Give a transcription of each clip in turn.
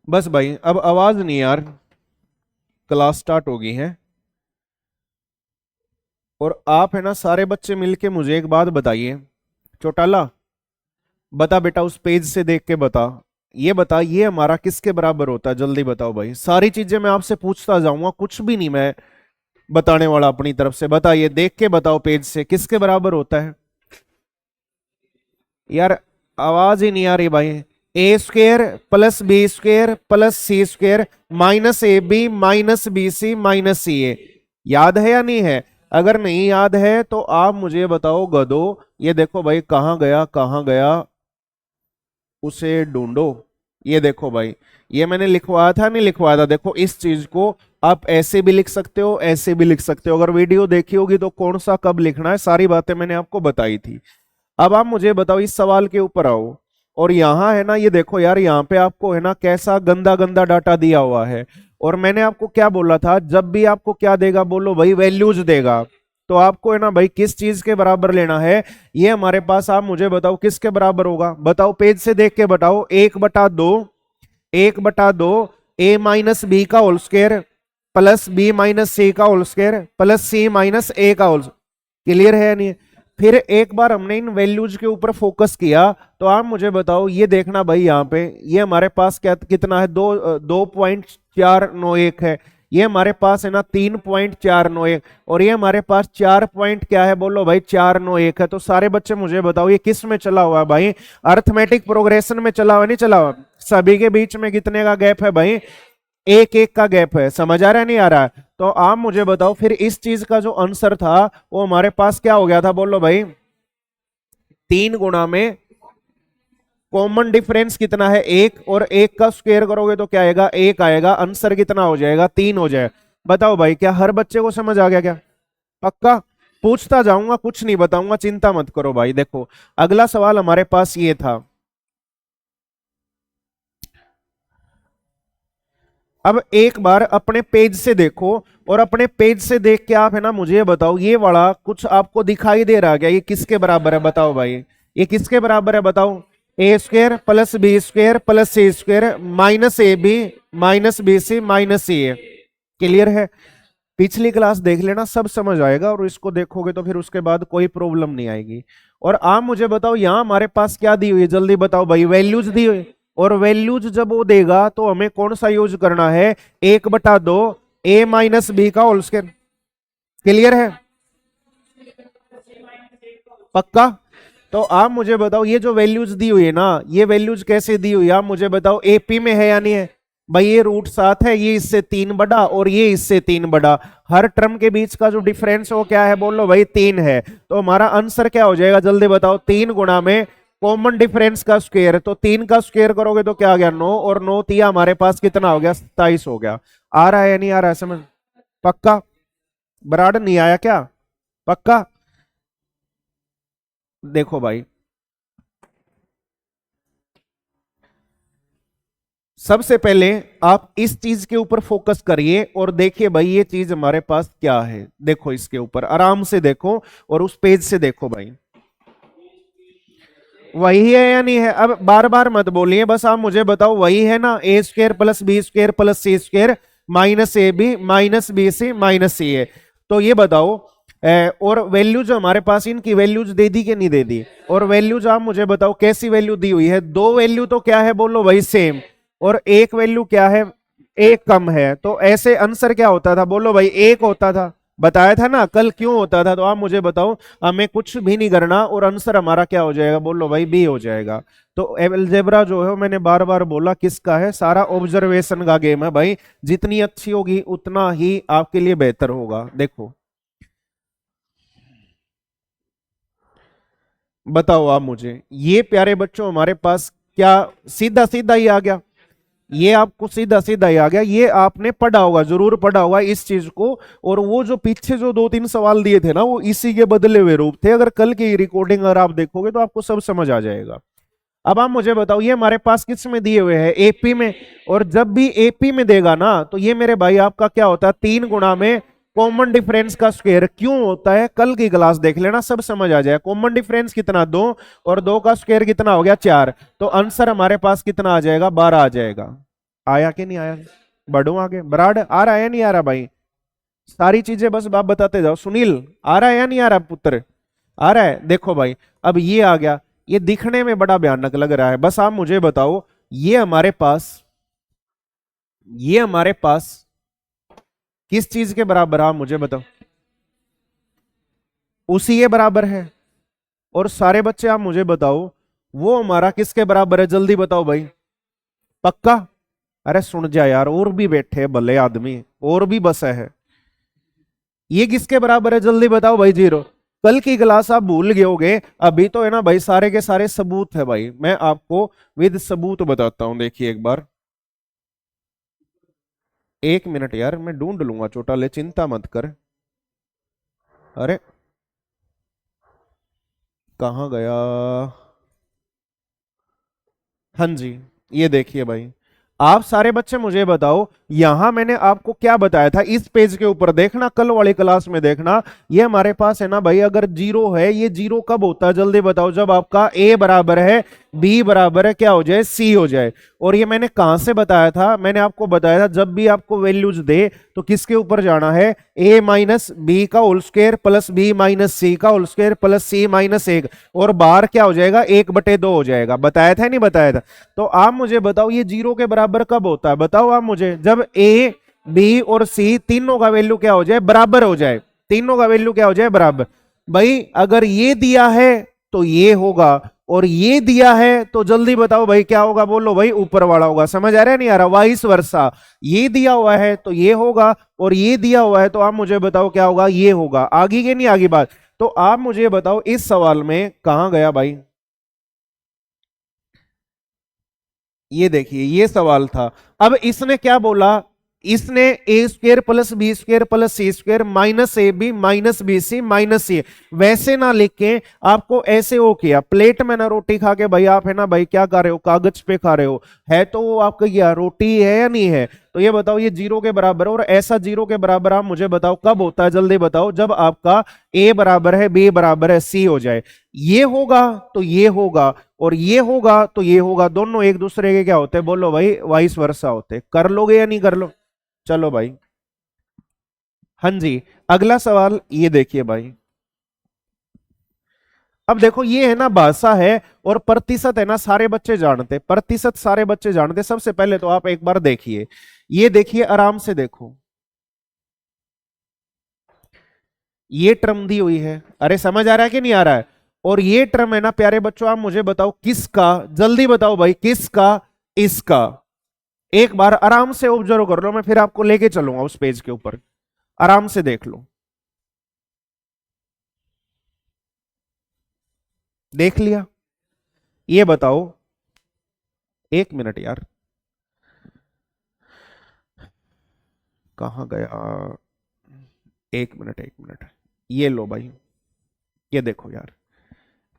बस भाई अब आवाज नहीं यार, क्लास स्टार्ट हो गई है। और आप है ना सारे बच्चे मिलके मुझे एक बात बताइए। चौटाला, बता बेटा, उस पेज से देख के बता। ये बता, ये हमारा किसके बराबर होता है? जल्दी बताओ भाई, सारी चीजें मैं आपसे पूछता जाऊंगा, कुछ भी नहीं मैं बताने वाला अपनी तरफ से। बताइए, देख के बताओ पेज से किसके बराबर होता है। यार आवाज ही नहीं आ रही भाई। A square plus B square plus C square minus A B minus B C minus C A. याद है या नहीं है? अगर नहीं याद है तो आप मुझे बताओ गधो। ये देखो भाई, कहाँ गया कहाँ गया, उसे ढूंढो। ये देखो भाई, ये मैंने लिखवाया था नहीं लिखवाया था? देखो इस चीज को आप ऐसे भी लिख सकते हो, ऐसे भी लिख सकते हो। अगर वीडियो देखी होगी तो कौन सा कब लिखना है सारी बातें मैंने आपको बताई थी। अब आप मुझे बताओ, इस सवाल के ऊपर आओ। और यहाँ है ना, ये देखो यार, यहाँ पे आपको है ना कैसा गंदा गंदा डाटा दिया हुआ है। और मैंने आपको क्या बोला था, जब भी आपको क्या देगा बोलो भाई, वैल्यूज देगा। तो आपको है ना भाई किस चीज के बराबर लेना है, ये हमारे पास। आप मुझे बताओ किसके बराबर होगा, बताओ पेज से देख के बताओ। 1/2, 1/2 ए माइनस बी का whole square plus B minus C का whole square plus C minus A का होल। क्लियर है या नहीं? फिर एक बार हमने इन वैल्यूज के ऊपर फोकस किया, तो आप मुझे बताओ, ये देखना भाई यहाँ पे, ये हमारे पास क्या कितना है, 2.491 है। ये हमारे पास है ना 3.491, और ये हमारे पास 4 पॉइंट क्या है बोलो भाई, 491 है। तो सारे बच्चे मुझे बताओ ये किस में चला हुआ है भाई? अर्थमेटिक प्रोग्रेशन में चला हुआ, नहीं चला हुआ? सभी के बीच में कितने का गैप है भाई? एक एक का गैप है। समझ आ रहा है नहीं आ रहा है? तो आप मुझे बताओ, फिर इस चीज का जो आंसर था वो हमारे पास क्या हो गया था बोलो भाई? 3 गुना में कॉमन डिफरेंस कितना है, एक, और एक का स्क्वायर करोगे तो क्या आएगा, एक आएगा। आंसर कितना हो जाएगा, 3 हो जाए। बताओ भाई, क्या हर बच्चे को समझ आ गया क्या? पक्का? पूछता जाऊंगा, कुछ नहीं बताऊंगा, चिंता मत करो भाई। देखो अगला सवाल हमारे पास ये था। अब एक बार अपने पेज से देखो, और अपने पेज से देख के आप है ना मुझे बताओ, ये वाला कुछ आपको दिखाई दे रहा क्या? ये किसके बराबर है बताओ भाई? ये किसके बराबर है बताओ? A square plus B square plus C square minus A B minus B C minus C A. Clear है? पिछली क्लास देख लेना, सब समझ आएगा, और इसको देखोगे तो फिर उसके बाद कोई प्रॉब्लम नहीं आएगी। और आप मुझे बताओ, यहां हमारे पास क्या दी हुई है, जल्दी बताओ भाई। वैल्यूज दी हुई। और वैल्यूज जब वो देगा तो हमें कौन सा यूज करना है? 1/2 ए माइनस बी का होल स्क्वायर। क्लियर है? पक्का? तो आप मुझे बताओ, ये जो वैल्यूज दी हुई है ना, ये वैल्यूज कैसे दी हुई है आप मुझे बताओ? एपी में है या नहीं है भाई? ये √7 है, ये इससे 3 बड़ा और ये इससे 3 बड़ा। हर टर्म के बीच का जो डिफरेंस वो क्या है बोलो भाई? 3 है। तो हमारा आंसर क्या हो जाएगा जल्दी बताओ? 3 गुना में कॉमन डिफरेंस का स्क्वायर, तो 3 का स्क्वायर करोगे तो क्या आ गया? 9, और 9 तिया हमारे पास कितना हो गया? 27 हो गया। आ रहा है या नहीं आ रहा है समझ? पक्का? बराड़ नहीं आया क्या? पक्का? देखो भाई, सबसे पहले आप इस चीज के ऊपर फोकस करिए और देखिए भाई ये चीज हमारे पास क्या है। देखो इसके ऊपर आराम से देखो, और उस पेज से देखो भाई, वही है या नहीं है? अब बार बार मत बोलिए, बस आप मुझे बताओ वही है ना? A square plus B square plus C square minus A B minus B C minus C A. तो ये बताओ, और वैल्यू जो हमारे पास, इनकी वैल्यूज दे दी कि नहीं दे दी? और वैल्यूज आप मुझे बताओ कैसी वैल्यू दी हुई है? दो वैल्यू तो क्या है बोलो भाई? सेम। और एक वैल्यू क्या है? एक कम है। तो ऐसे आंसर क्या होता था बोलो भाई? एक होता था। बताया था ना कल क्यों होता था? तो आप मुझे बताओ, हमें कुछ भी नहीं करना, और आंसर हमारा क्या हो जाएगा बोलो भाई? बी हो जाएगा। तो अलजेब्रा जो है, मैंने बार बार बोला किसका है? सारा ऑब्जर्वेशन का गेम है भाई। जितनी अच्छी होगी उतना ही आपके लिए बेहतर होगा। देखो बताओ आप मुझे, ये प्यारे बच्चों हमारे पास क्या सीधा सीधा ही आ गया? ये आपको सीधा सीधा ही आ गया। ये आपने पढ़ा होगा, जरूर पढ़ा होगा इस चीज को। और वो जो पीछे जो 2-3 सवाल दिए थे ना, वो इसी के बदले हुए रूप थे। अगर कल की रिकॉर्डिंग अगर आप देखोगे तो आपको सब समझ आ जाएगा। अब आप मुझे बताओ, ये हमारे पास किस में दिए हुए हैं? एपी में। और जब भी एपी में देगा ना, तो ये मेरे भाई आपका क्या होता है? 3 गुना में कॉमन डिफरेंस का स्क्वायर। क्यों होता है? कल की क्लास देख लेना, सब समझ आ जाए। कॉमन डिफरेंस कितना? 2, और 2 का स्क्वायर कितना हो गया? 4। तो आंसर हमारे पास कितना आ जाएगा? 12 आ जाएगा। आया कि नहीं आया? बढ़ू आगे, बराड़ आ रहा है नहीं आ रहा भाई? सारी चीजें बस आप बताते जाओ। सुनील आ रहा है या नहीं आ रहा पुत्र? आ रहा है। देखो भाई अब ये आ गया, ये दिखने में बड़ा भयानक लग रहा है, बस आप मुझे बताओ ये हमारे पास किस चीज के बराबर, आप मुझे बताओ। उसी के बराबर है। और सारे बच्चे आप मुझे बताओ वो हमारा किसके बराबर है, जल्दी बताओ भाई। पक्का? अरे सुन जा यार, और भी बैठे हैं भले आदमी, और भी बस है। ये किसके बराबर है जल्दी बताओ भाई। जीरो। कल की क्लास आप भूल गए होगे, अभी तो है ना भाई सारे के सारे सबूत है भाई, मैं आपको विद सबूत बताता हूं। देखिए एक बार, एक मिनट यार, मैं ढूंढ लूंगा छोटा ले, चिंता मत कर। अरे कहाँ गया? हाँ जी, ये देखिए भाई, आप सारे बच्चे मुझे बताओ, यहां मैंने आपको क्या बताया था, इस पेज के ऊपर देखना, कल वाली क्लास में देखना। ये हमारे पास है ना भाई, अगर जीरो है, ये जीरो कब होता है जल्दी बताओ, जब आपका ए बराबर है बी बराबर है क्या हो जाए, सी हो जाए। और ये मैंने कहां से बताया था? मैंने आपको बताया था जब भी आपको वैल्यूज दे तो किसके ऊपर जाना है, ए माइनस बी का whole square plus B minus C का whole square plus C minus एक, और बाहर क्या हो जाएगा, 1/2 हो जाएगा। बताया था नहीं बताया था? तो आप मुझे बताओ ये जीरो के बराबर कब होता है, बताओ आप मुझे, जब ए बी और सी तीनों का वैल्यू क्या हो जाए, बराबर हो जाए। तीनों का वैल्यू क्या हो जाए, बराबर। भाई अगर ये दिया है तो ये होगा, और ये दिया है तो जल्दी बताओ भाई क्या होगा, बोलो भाई ऊपर वाला होगा। समझ आ रहा है नहीं आ रहा? वाइस वर्सा, ये दिया हुआ है तो ये होगा, और ये दिया हुआ है तो आप मुझे बताओ क्या होगा, ये होगा। आगे के नहीं आगे बात? तो आप मुझे बताओ इस सवाल में कहां गया भाई, ये देखिए ये सवाल था। अब इसने क्या बोला, इसने A square plus B square plus C square minus A B minus B C minus C, वैसे ना लिख के आपको ऐसे वो किया, प्लेट में ना रोटी खा के भाई आप है ना भाई क्या कर रहे हो, कागज पे खा रहे हो, है तो वो आपका क्या रोटी है या नहीं है? तो ये बताओ ये जीरो के बराबर है, और ऐसा जीरो के बराबर आप मुझे बताओ कब होता है, जल्दी बताओ, जब आपका ए बराबर है बी बराबर है सी हो जाए। ये होगा तो ये होगा, और ये होगा तो ये होगा, दोनों एक दूसरे के क्या होते हैं, बोलो भाई वाइस वर्सा होते हैं। कर लोगे या नहीं कर लो? चलो भाई। हाँ जी, अगला सवाल ये देखिए भाई। अब देखो ये है ना भाषा है, और प्रतिशत है ना सारे बच्चे जानते, प्रतिशत सारे बच्चे जानते। सबसे पहले तो आप एक बार देखिए, ये देखिए आराम से देखो, ये टर्म दी हुई है, अरे समझ आ रहा है कि नहीं आ रहा है? और ये टर्म है ना प्यारे बच्चों, आप मुझे बताओ किसका, जल्दी बताओ भाई किसका, इसका। एक बार आराम से ऑब्जर्व कर लो, मैं फिर आपको लेके चलूंगा उस पेज के ऊपर, आराम से देख लो। देख लिया? ये बताओ, एक मिनट यार, कहां गया, एक मिनट, ये लो भाई, ये देखो यार,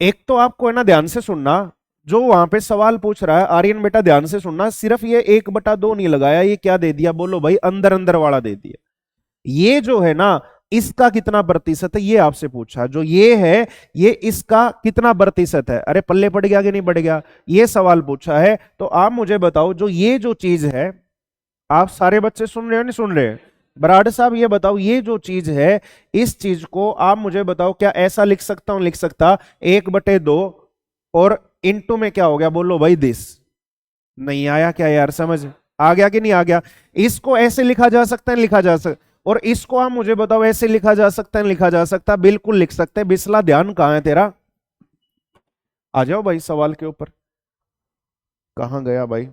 एक तो आपको है ना ध्यान से सुनना, जो वहां पे सवाल पूछ रहा है आर्यन बेटा ध्यान से सुनना, सिर्फ ये 1/2 नहीं लगाया, ये क्या दे दिया, बोलो भाई अंदर अंदर वाला दे दिया। ये जो है ना इसका कितना प्रतिशत है, ये आपसे पूछा, जो ये है ये इसका कितना प्रतिशत है, अरे पल्ले पड़ गया कि नहीं पड़ गया, ये सवाल पूछा है। तो आप मुझे बताओ जो ये जो चीज है, आप सारे बच्चे सुन रहे हो नहीं सुन रहे? बराड़ साहब ये बताओ, ये जो चीज है, इस चीज को आप मुझे बताओ क्या ऐसा लिख सकता हूं, लिख सकता 1/2, और इनटू में क्या हो गया, बोलो भाई दिस। नहीं आया क्या यार, समझ आ गया कि नहीं आ गया? इसको ऐसे लिखा जा सकता है, लिखा जा सकता, और इसको आप मुझे बताओ ऐसे लिखा जा सकता है, लिखा जा सकता, बिल्कुल लिख सकते हैं। बिस्ला ध्यान कहां है तेरा? आ जाओ भाई सवाल के ऊपर, कहां गया भाई?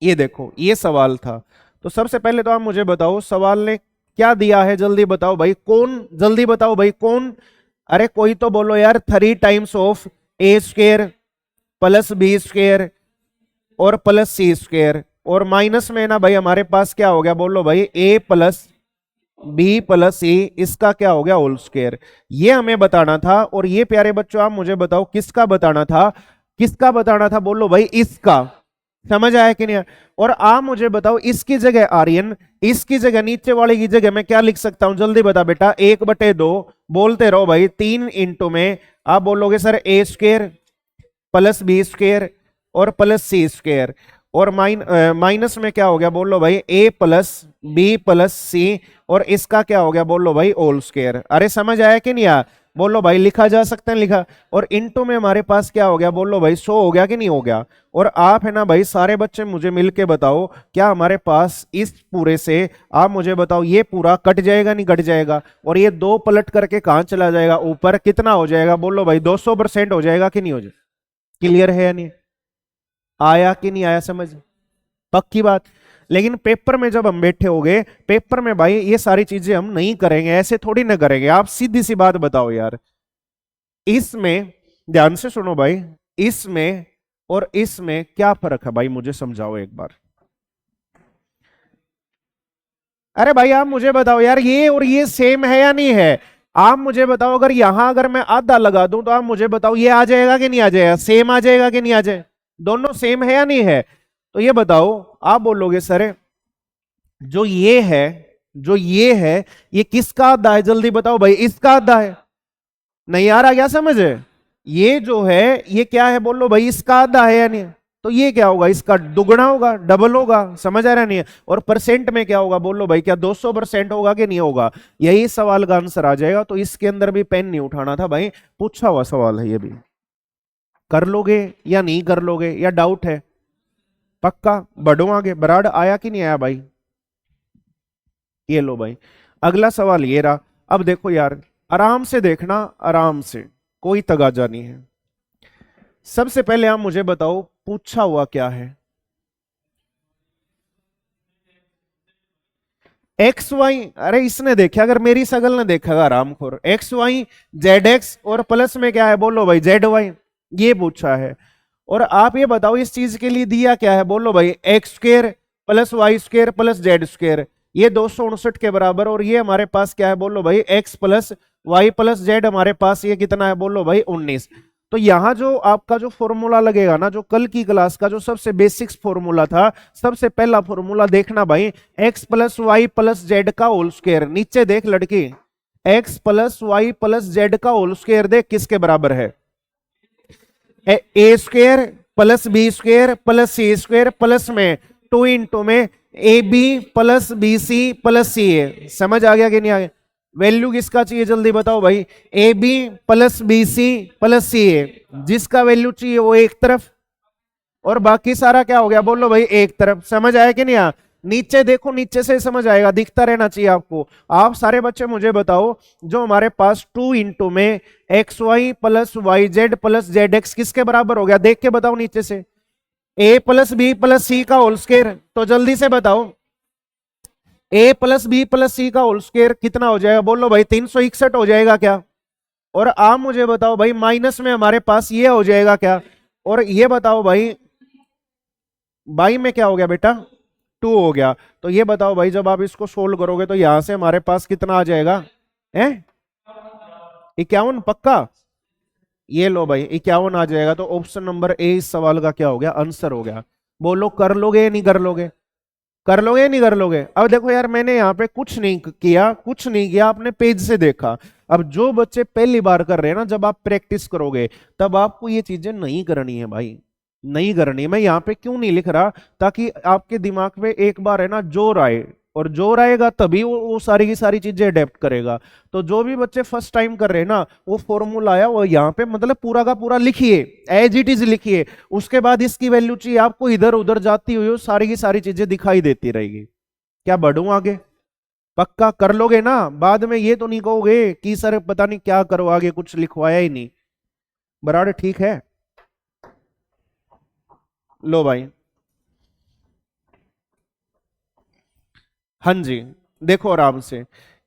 ये देखो ये सवाल था। तो सबसे पहले तो आप मुझे बताओ सवाल ने क्या दिया है, जल्दी बताओ भाई कौन, जल्दी बताओ भाई कौन? अरे कोई तो बोलो यार, 3 times of A square plus B square और प्लस सी स्क्वेयर, और माइनस में ना भाई हमारे पास क्या हो गया, बोलो भाई ए प्लस बी प्लस सी, इसका क्या हो गया होल स्क्वायर। ये हमें बताना था, और ये प्यारे बच्चों आप मुझे बताओ किसका बताना था, किसका बताना था, बोलो भाई इसका। समझ आया कि नहीं? और आप मुझे बताओ इसकी जगह आर्यन, इसकी जगह नीचे वाले की जगह मैं क्या लिख सकता हूं, जल्दी बता बेटा। 1/2 बोलते रहो भाई, 3 इंटू में आप बोलोगे सर ए स्क्वेयर प्लस बी स्क्वेयर और प्लस सी स्क्वेयर, और माइनस में क्या हो गया बोल लो भाई, a plus B plus c, और इसका क्या हो गया बोल लो भाई, होल स्क्वायर। अरे समझ आया कि नहीं आया? बोलो भाई, लिखा जा सकता है, लिखा। और इनटू में हमारे पास क्या हो गया बोलो भाई, 100 हो गया कि नहीं हो गया? और आप है ना भाई, सारे बच्चे मुझे मिलके बताओ, क्या हमारे पास इस पूरे से, आप मुझे बताओ, ये पूरा कट जाएगा नहीं कट जाएगा? और ये दो पलट करके कहां चला जाएगा, ऊपर कितना हो जाएगा बोलो भाई, 200% हो जाएगा कि नहीं हो जाएगा? क्लियर है या नहीं? आया कि नहीं आया समझ? पक्की बात। लेकिन पेपर में जब हम बैठे होंगे, पेपर में भाई ये सारी चीजें हम नहीं करेंगे, ऐसे थोड़ी ना करेंगे। आप सीधी सी बात बताओ यार, इसमें ध्यान से सुनो भाई, इसमें और इसमें क्या फर्क है भाई, मुझे समझाओ एक बार। अरे भाई आप मुझे बताओ यार, ये और ये सेम है या नहीं है? आप मुझे बताओ, अगर यहां अगर मैं आधा लगा दूं तो आप मुझे बताओ, ये आ जाएगा कि नहीं आ जाएगा? सेम आ जाएगा कि नहीं आ जाए? दोनों सेम है या नहीं है? तो ये बताओ, आप बोलोगे सर जो ये है, जो ये है, ये किसका आधा है? जल्दी बताओ भाई, इसका आधा है। नहीं आ रहा क्या समझ? ये जो है ये क्या है बोलो भाई, इसका आधा है या नहीं? तो ये क्या होगा, इसका दुगना होगा, डबल होगा। समझ आ रहा नहीं है? और परसेंट में क्या होगा बोलो भाई, क्या 200% होगा कि नहीं होगा? यही सवाल का आंसर आ जाएगा। तो इसके अंदर भी पेन नहीं उठाना था भाई, पूछा हुआ सवाल है ये भी। कर लोगे या नहीं कर लोगे, या डाउट है? पक्का? बढ़ो आगे, बराड़ आया कि नहीं आया भाई? ये लो भाई, अगला सवाल ये रहा। अब देखो यार, आराम से देखना, आराम से, कोई तगाजा नहीं है। सबसे पहले आप मुझे बताओ, पूछा हुआ क्या है? X Y. अरे इसने देखा, अगर मेरी सगल ने देखा, आरामखोर, एक्स वाई जेड एक्स, और प्लस में क्या है बोलो भाई, जेड वाई, ये पूछा है। और आप ये बताओ, इस चीज के लिए दिया क्या है बोलो भाई, X square plus Y square plus Z square, ये 269 के बराबर। और ये हमारे पास क्या है बोलो भाई, X plus Y plus Z, हमारे पास ये कितना है बोलो भाई, 19। तो यहां जो आपका जो फॉर्मूला लगेगा ना, जो कल की क्लास का जो सबसे बेसिक्स फॉर्मूला था, सबसे पहला फॉर्मूला देखना भाई, X plus Y plus Z का होल स्क्वायर। नीचे देख लड़की, X plus Y plus Z का होल स्क्वायर देख किसके बराबर है, ए square plus B square plus सी स्क्वायर, प्लस में 2 इंटू में A B plus B C plus C A. समझ आ गया कि नहीं आ गया? वैल्यू किसका चाहिए जल्दी बताओ भाई, A B plus B C plus C A. जिसका वैल्यू चाहिए वो एक तरफ, और बाकी सारा क्या हो गया बोलो भाई, एक तरफ। समझ आया कि नहीं आ? नीचे देखो, नीचे से समझ आएगा, दिखता रहना चाहिए आपको। आप सारे बच्चे मुझे बताओ, जो हमारे पास 2 इंटू में X Y plus Y Z plus Z X किसके बराबर हो गया, देख के बताओ नीचे से। ए प्लस बी प्लस सी का होल स्क्वायर, तो जल्दी से बताओ, ए प्लस बी प्लस सी का होल स्क्वायर कितना हो जाएगा बोलो भाई, 361 हो जाएगा क्या? और आप मुझे बताओ भाई, माइनस में हमारे पास ये हो जाएगा क्या? और ये बताओ भाई, बाई में क्या हो गया बेटा, 2 हो गया। तो ये बताओ भाई, जब आप इसको सोल्व करोगे तो यहां से हमारे पास कितना आ जाएगा, है 51 पक्का? ये लो भाई, 51 आ जाएगा। तो ऑप्शन नंबर ए इस सवाल का क्या हो गया, आंसर हो गया। बोलो कर लोगे या नहीं कर लोगे? कर लोगे या नहीं कर लोगे? अब देखो यार, मैंने यहाँ पे कुछ नहीं किया, कुछ नहीं किया, आपने पेज से देखा। अब जो बच्चे पहली बार कर रहे हैं ना, जब आप प्रैक्टिस करोगे तब आपको ये चीजें नहीं करनी है भाई, नहीं करनी। मैं यहाँ पे क्यों नहीं लिख रहा, ताकि आपके दिमाग में एक बार है ना जोर आए, और जोर आएगा तभी वो सारी की सारी चीजें अडेप्ट करेगा। तो जो भी बच्चे फर्स्ट टाइम कर रहे हैं ना, वो फॉर्मूला आया वो यहाँ पे मतलब पूरा का पूरा लिखिए, एज इट इज लिखिए। उसके बाद इसकी वैल्यू चाहिए आपको, इधर उधर जाती हुई वो सारी की सारी चीजें दिखाई देती रहेगी। क्या बढ़ूं आगे? पक्का कर लोगे ना? बाद में ये तो नहीं कहोगे कि सर पता नहीं क्या करो, आगे कुछ लिखवाया ही नहीं। बराबर ठीक है? लो भाई, हाँ जी, देखो आराम से,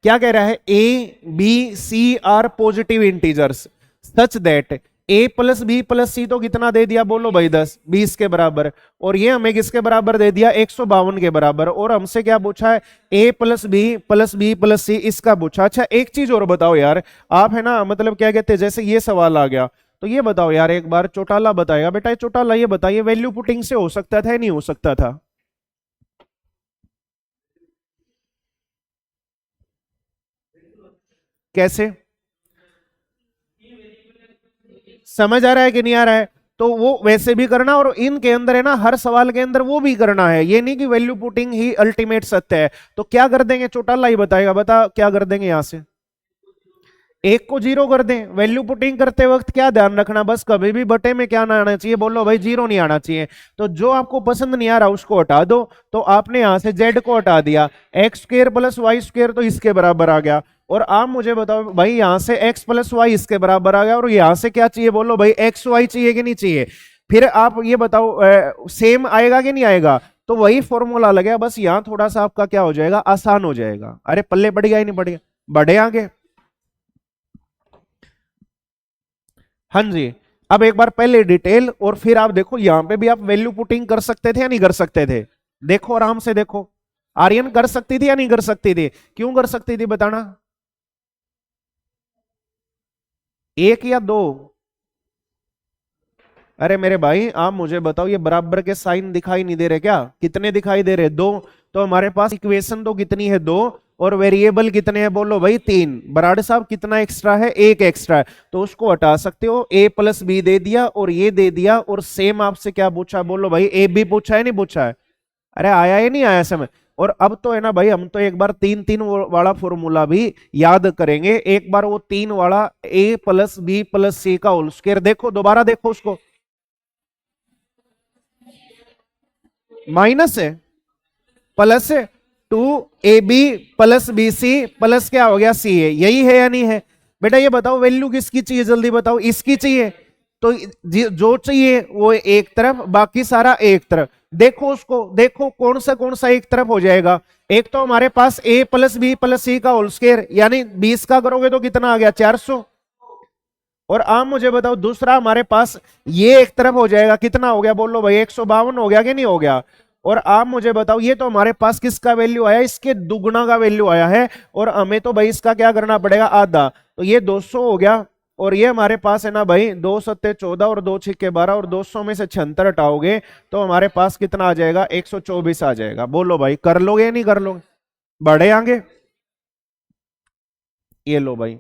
क्या कह रहा है, A B C are positive integers such that A plus B plus C, तो कितना दे दिया बोलो भाई, 10 20 के बराबर। और ये हमें किसके बराबर दे दिया, 152 के बराबर। और हमसे क्या पूछा है, ए प्लस बी प्लस सी, इसका पूछा। अच्छा एक चीज और बताओ यार, आप है ना मतलब क्या कहते हैं, जैसे ये सवाल आ गया, तो ये बताओ यार, एक बार चौटाला बताएगा बेटा, ये चौटाला ये बताइए, वैल्यू पुटिंग से हो सकता था या नहीं हो सकता था? कैसे? समझ आ रहा है कि नहीं आ रहा है? तो वो वैसे भी करना, और इनके अंदर है ना हर सवाल के अंदर वो भी करना है, ये नहीं कि वैल्यू पुटिंग ही अल्टीमेट सत्य है। तो क्या कर देंगे, चौटाला ही बताएगा, बता क्या कर देंगे यहां से, एक को जीरो कर दें। वैल्यू पुटिंग करते वक्त क्या ध्यान रखना, बस कभी भी बटे में क्या ना आना चाहिए, बोलो भाई जीरो नहीं आना चाहिए। तो जो आपको पसंद नहीं आ रहा उसको हटा दो। तो आपने यहां से जेड को हटा दिया, X square plus Y square तो इसके बराबर आ गया। और आप मुझे बताओ भाई यहां से एक्स प्लस वाई इसके बराबर आ गया, और यहां से क्या चाहिए, बोलो भाई एक्स वाई चाहिए कि नहीं चाहिए। फिर आप ये बताओ सेम आएगा कि नहीं आएगा, तो वही फॉर्मूला लग गया, बस यहां थोड़ा सा आपका क्या हो जाएगा, आसान हो जाएगा। अरे पल्ले पड़ गया ही नहीं पड़ गया, बढ़े आगे। हाँ जी, अब एक बार पहले डिटेल, और फिर आप देखो यहां पे भी आप वैल्यू पुटिंग कर सकते थे या नहीं कर सकते थे, देखो आराम से देखो। आर्यन कर सकती थी या नहीं कर सकती थी, क्यों कर सकती थी बताना, एक या दो। अरे मेरे भाई आप मुझे बताओ, ये बराबर के साइन दिखाई नहीं दे रहे क्या, कितने दिखाई दे रहे, दो। तो हमारे पास इक्वेशन तो कितनी है, दो, और वेरिएबल कितने हैं, बोलो भाई तीन। बराड़ साहब कितना एक्स्ट्रा है, एक एक्स्ट्रा है, तो उसको हटा सकते हो, ए प्लस बी दे दिया और ये दे दिया। और सेम आपसे क्या पूछा, बोलो भाई ए बी पूछा है नहीं पूछा है, अरे आया ही नहीं आया समझ। और अब तो है ना भाई, हम तो एक बार तीन तीन वाला फॉर्मूला भी याद करेंगे। एक बार वो तीन वाला ए प्लस बी प्लस सी का होल स्क्वायर देखो, दोबारा देखो उसको, माइनस है प्लस है, two A B plus B C plus क्या हो गया सी है, यही है या नहीं है। बेटा ये बताओ वैल्यू किसकी चाहिए, जल्दी बताओ, इसकी चाहिए। तो जो चाहिए वो एक तरफ, बाकी सारा एक तरफ। देखो उसको, देखो कौन सा एक तरफ हो जाएगा। एक तो हमारे पास ए प्लस बी प्लस सी का होल स्क्वायर, यानी 20 का करोगे तो कितना आ गया, 400। और आप मुझे बताओ दूसरा हमारे पास ये एक तरफ हो जाएगा, कितना हो गया, बोलो भाई 152 हो गया कि नहीं हो गया। और आप मुझे बताओ ये तो हमारे पास किसका वैल्यू आया, इसके दुगना का वैल्यू आया है, और हमें तो भाई इसका क्या करना पड़ेगा, आधा। तो ये 200 हो गया, और ये हमारे पास है ना भाई 2 सत्ते 14 और 2 छिक्के 12, और 200 में से 76 हटाओगे तो हमारे पास कितना आ जाएगा, 124 आ जाएगा। बोलो भाई कर लोगे या नहीं कर लोगे, बढ़े आगे। ये लो भाई,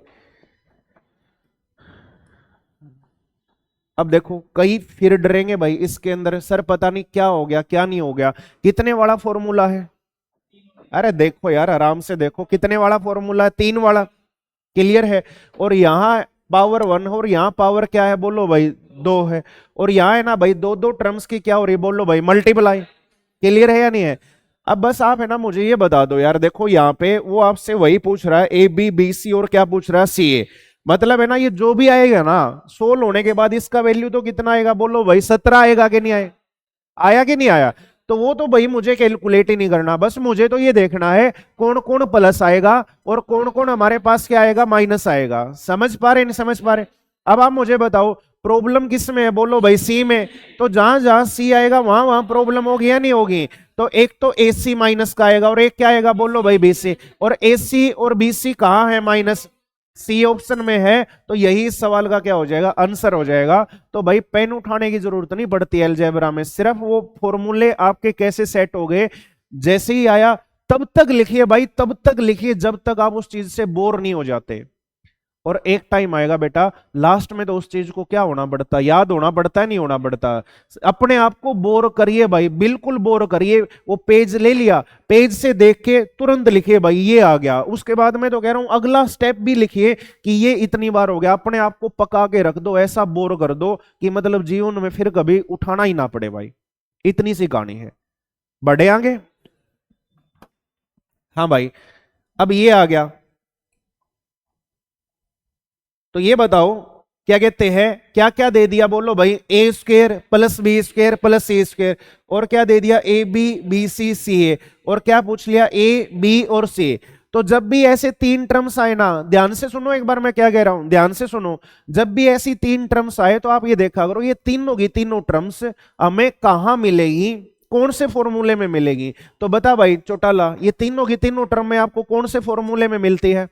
अब देखो कई फिर डरेंगे भाई इसके अंदर, सर पता नहीं क्या हो गया क्या नहीं हो गया, कितने वाला फॉर्मूला है। अरे देखो यार आराम से देखो, कितने वाला फॉर्मूला है, तीन वाला, क्लियर है। और यहाँ पावर 1 और यहाँ पावर क्या है, बोलो भाई 2 है। और यहाँ है ना भाई दो दो टर्म्स की क्या हो रही है, बोलो भाई मल्टीप्लाई, क्लियर है या नहीं है। अब बस आप है ना मुझे ये बता दो यार, देखो यहाँ पे वो आपसे वही पूछ रहा है ए बी बी सी, और क्या पूछ रहा है सी ए। मतलब है ना ये जो भी आएगा ना सोल्व होने के बाद इसका वैल्यू तो कितना आएगा, बोलो भाई 17 आएगा कि नहीं आए, आया कि नहीं आया। तो वो तो भाई मुझे कैलकुलेट ही नहीं करना, बस मुझे तो ये देखना है कौन कौन प्लस आएगा और कौन कौन हमारे पास क्या आएगा, माइनस आएगा। समझ पा रहे नहीं समझ पा रहे। अब आप मुझे बताओ प्रॉब्लम किस में है, बोलो भाई सी में। तो जहां जहां सी आएगा वहां वहां प्रॉब्लम होगी या नहीं होगी। तो एक तो ए सी माइनस का आएगा, और एक क्या आएगा, बोलो भाई बी सी। और ए सी और बी सी कहां है, माइनस सी ऑप्शन में है। तो यही इस सवाल का क्या हो जाएगा, आंसर हो जाएगा। तो भाई पेन उठाने की जरूरत नहीं पड़ती अलजेब्रा में, सिर्फ वो फॉर्मूले आपके कैसे सेट हो गए, जैसे ही आया तब तक लिखिए भाई, तब तक लिखिए जब तक आप उस चीज से बोर नहीं हो जाते। और एक टाइम आएगा बेटा लास्ट में तो उस चीज को क्या होना पड़ता, याद होना पड़ता है, नहीं होना पड़ता। अपने आप को बोर करिए भाई, बिल्कुल बोर करिए। वो पेज ले लिया, पेज से देख के तुरंत लिखिए भाई ये आ गया। उसके बाद में तो कह रहा हूं अगला स्टेप भी लिखिए कि ये इतनी बार हो गया। अपने आप को पका के रख दो, ऐसा बोर कर दो कि मतलब जीवन में फिर कभी उठाना ही ना पड़े भाई। इतनी सी कहानी है, बढ़े आगे। हाँ भाई, अब ये आ गया, तो ये बताओ क्या कहते हैं, क्या क्या दे दिया, बोलो भाई A square plus B square plus C square, और क्या दे दिया ए बी बी सी सी ए, और क्या पूछ लिया ए बी और सी। तो जब भी ऐसे तीन टर्म्स आए ना, ध्यान से सुनो एक बार मैं क्या कह रहा हूं, ध्यान से सुनो। जब भी ऐसी तीन टर्म्स आए तो आप ये देखा करो, ये तीनों की तीनों टर्म्स हमें कहां मिलेगी, कौन से फॉर्मूले में मिलेगी। तो बता भाई चौटाला, ये तीनों की तीनों टर्म में आपको कौन से फॉर्मूले में मिलती है,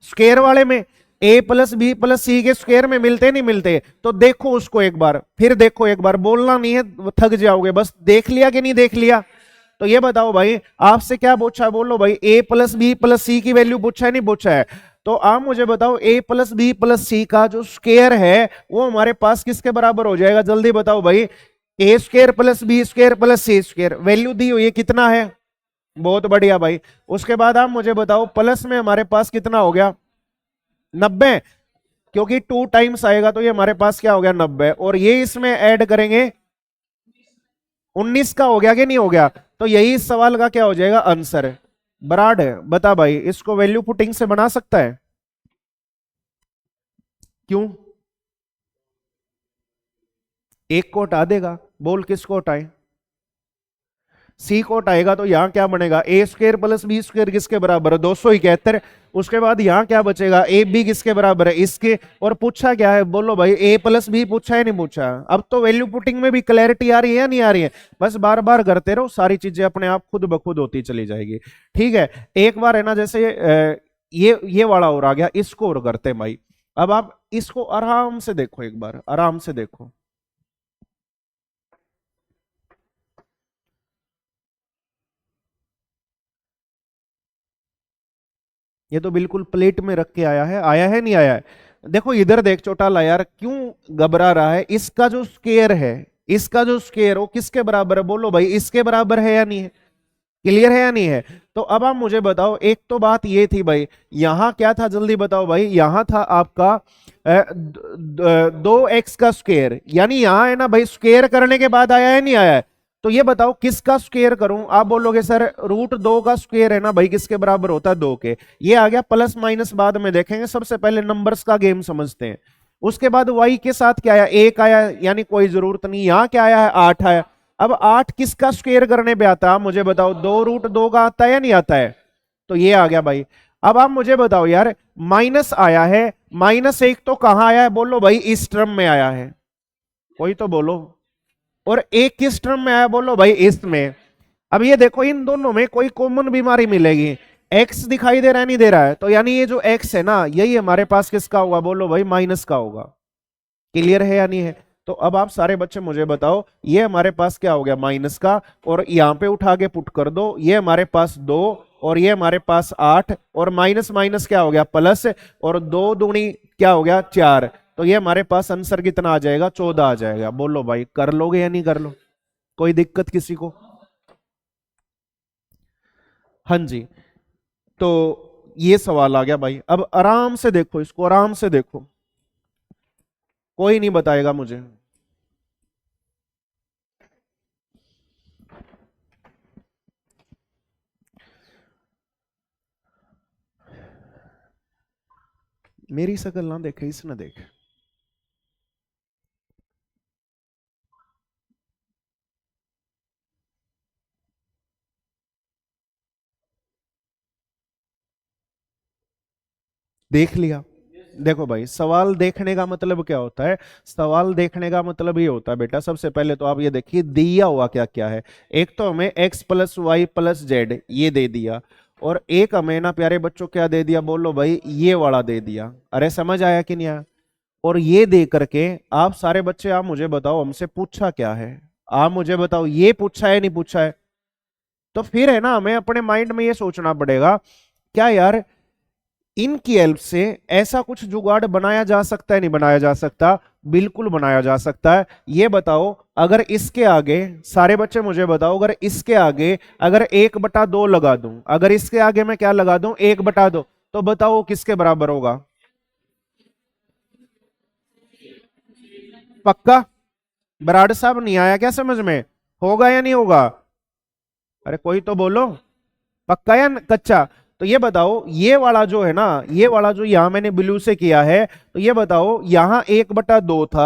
स्क्वायर वाले में, ए प्लस बी प्लस सी के स्क्वायर में मिलते नहीं मिलते। तो देखो उसको एक बार, फिर देखो एक बार, बोलना नहीं है थक जाओगे, बस देख लिया कि नहीं देख लिया। तो ये बताओ भाई आपसे क्या पूछा है, बोलो भाई a plus B plus c की वैल्यू पूछा है नहीं पूछा है। तो आप मुझे बताओ ए प्लस बी प्लस सी का जो स्क्वायर है वो हमारे पास किसके बराबर हो जाएगा, जल्दी बताओ भाई। ए square plus B square plus सी स्क्वायर, वैल्यू दी हुई है कितना है, बहुत बढ़िया भाई। उसके बाद आप मुझे बताओ प्लस में हमारे पास कितना हो गया 90, क्योंकि 2 टाइम्स आएगा तो ये हमारे पास क्या हो गया 90, और ये इसमें ऐड करेंगे 19 का हो गया कि नहीं हो गया। तो यही इस सवाल का क्या हो जाएगा आंसर। बराड है, बता भाई इसको वैल्यू पुटिंग से बना सकता है, क्यों? एक को हटा देगा, बोल किसको हटाए, सी को हटाएगा तो यहां क्या बनेगा, ए स्क्वायर प्लस बी स्क्वायर किसके बराबर है 271। उसके बाद यहां क्या बचेगा, ए बी किसके बराबर है इसके, और पूछा क्या है, बोलो भाई ए प्लस बी पूछा है नहीं पूछा। अब तो वैल्यू पुटिंग में भी क्लैरिटी आ रही है या नहीं आ रही है, बस बार बार करते रहो, सारी चीजें अपने आप खुद ब खुद होती चली जाएगी। ठीक है, एक बार है ना, जैसे ये वाला और आ गया, इसको और करते हैं भाई। अब आप इसको आराम से देखो, एक बार आराम से देखो। ये तो बिल्कुल प्लेट में रख के आया है नहीं आया है। देखो इधर देख चौटाला यार, क्यों घबरा रहा है, इसका जो स्क्वायर है, इसका जो स्क्वायर वो किसके बराबर है, बोलो भाई इसके बराबर है या नहीं है, क्लियर है या नहीं है। तो अब आप मुझे बताओ, एक तो बात ये थी भाई, यहां क्या था जल्दी बताओ भाई, यहां था आपका 2x का स्क्वायर, यानी यहां है ना भाई स्क्वायर करने के बाद आया है नहीं आया है। तो ये बताओ किसका स्क्वायर करूं, आप बोलोगे सर √2 का स्क्वायर है ना भाई किसके बराबर होता है 2 के। ये आ गया, प्लस माइनस बाद में देखेंगे, सबसे पहले नंबर्स का गेम समझते हैं। उसके बाद y के साथ क्या आया, 1 आया, यानी कोई जरूरत नहीं, यहां क्या आया है 8 आया। अब 8 किसका स्क्वायर करने पे आता है, मुझे बताओ 2√2 का आता है या नहीं आता है, तो ये आ गया भाई। अब आप मुझे बताओ यार, माइनस आया है, -1 तो कहां आया है, बोलो भाई इस टर्म में आया है, कोई तो बोलो, और एक किस टर्म में आया, बोलो भाई इसमें। अब ये देखो इन दोनों में कोई कॉमन बीमारी मिलेगी, एक्स दिखाई दे रहा है नहीं दे रहा है, तो यानी ये जो एक्स है ना यही हमारे पास किसका होगा, बोलो भाई माइनस का होगा, क्लियर है या नहीं है। तो अब आप सारे बच्चे मुझे बताओ, ये हमारे पास क्या हो गया माइनस का, और यहां पे उठा के पुट कर दो, ये हमारे पास 2 और ये हमारे पास 8, और माइनस माइनस क्या हो गया प्लस, और 2 दूनी क्या हो गया 4, तो ये हमारे पास आंसर कितना आ जाएगा 14 आ जाएगा। बोलो भाई कर लोगे या नहीं कर लो, कोई दिक्कत किसी को? हाँ जी, तो ये सवाल आ गया भाई। अब आराम से देखो इसको, आराम से देखो, कोई नहीं बताएगा मुझे। मेरी शकल ना देखे, इस ना देखे, देख लिया। देखो भाई सवाल देखने का मतलब क्या होता है, सवाल देखने का मतलब ये होता है बेटा, सबसे पहले तो आप ये देखिए दिया हुआ क्या क्या है। एक तो हमें x + y + z ये दे दिया, और एक हमें ना प्यारे बच्चों क्या दे दिया, बोलो भाई ये वाला दे दिया। अरे समझ आया कि नहीं आया। और ये दे करके आप सारे बच्चे, आप मुझे बताओ हमसे पूछा क्या है, आप मुझे बताओ ये पूछा है नहीं पूछा है। तो फिर है ना हमें अपने माइंड में ये सोचना पड़ेगा, क्या यार इनकी हेल्प से ऐसा कुछ जुगाड़ बनाया जा सकता है नहीं बनाया जा सकता, बिल्कुल बनाया जा सकता है। ये बताओ अगर इसके आगे, सारे बच्चे मुझे बताओ, अगर इसके आगे अगर 1/2 लगा दूं, अगर इसके आगे मैं क्या लगा दूं 1/2, तो बताओ किसके बराबर होगा, पक्का? बराड़ साहब नहीं आया क्या समझ में, होगा या नहीं होगा, अरे कोई तो बोलो, पक्का या कच्चा? तो ये बताओ ये वाला जो है ना, ये वाला जो यहां मैंने ब्लू से किया है, तो ये बताओ यहां 1/2 था,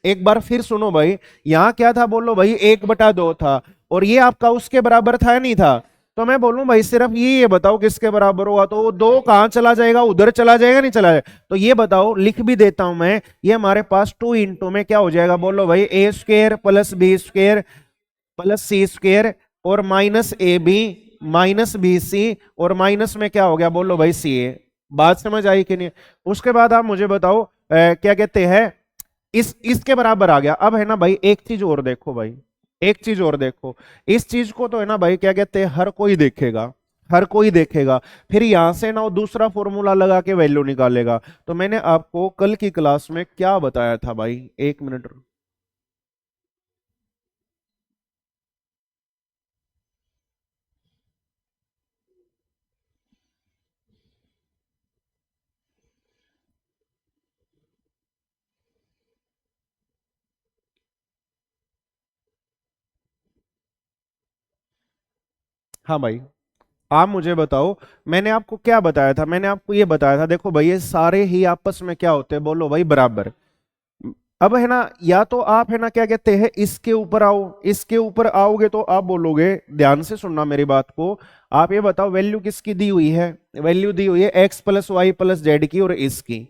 एक बार फिर सुनो भाई, यहां क्या था, बोलो भाई 1/2 था, और ये आपका उसके बराबर था या नहीं था। तो मैं बोलूं भाई सिर्फ ये बताओ किसके बराबर होगा, तो वो 2 कहां चला जाएगा, उधर चला जाएगा नहीं चला जाएगा। तो ये बताओ लिख भी देता हूं मैं, ये हमारे पास 2 इंटू में क्या हो जाएगा, बोलो भाई a² + b² + c² और -ab -bc, और माइनस में क्या हो गया, बोलो भाई ca। बात समझ आई कि नहीं। उसके बाद आप मुझे बताओ क्या कहते हैं, इसके बराबर आ गया। अब है ना भाई एक चीज और देखो भाई, एक चीज और देखो, इस चीज को तो है ना भाई क्या कहते हैं हर कोई देखेगा, हर कोई देखेगा, फिर यहां से ना वो दूसरा फॉर्मूला लगा के वैल्यू निकालेगा। तो मैंने आपको कल की क्लास में क्या बताया था भाई, एक मिनट। हाँ भाई, आप मुझे बताओ, मैंने आपको क्या बताया था? मैंने आपको ये बताया था, देखो भाई ये सारे ही आपस में क्या होते हैं, बोलो भाई, बराबर। अब है ना, या तो आप है ना क्या कहते हैं, इसके ऊपर आओ, इसके ऊपर आओगे तो आप बोलोगे, ध्यान से सुनना मेरी बात को, आप ये बताओ वैल्यू किसकी दी हुई है? वैल्यू दी हुई है X plus Y plus Z की और इसकी।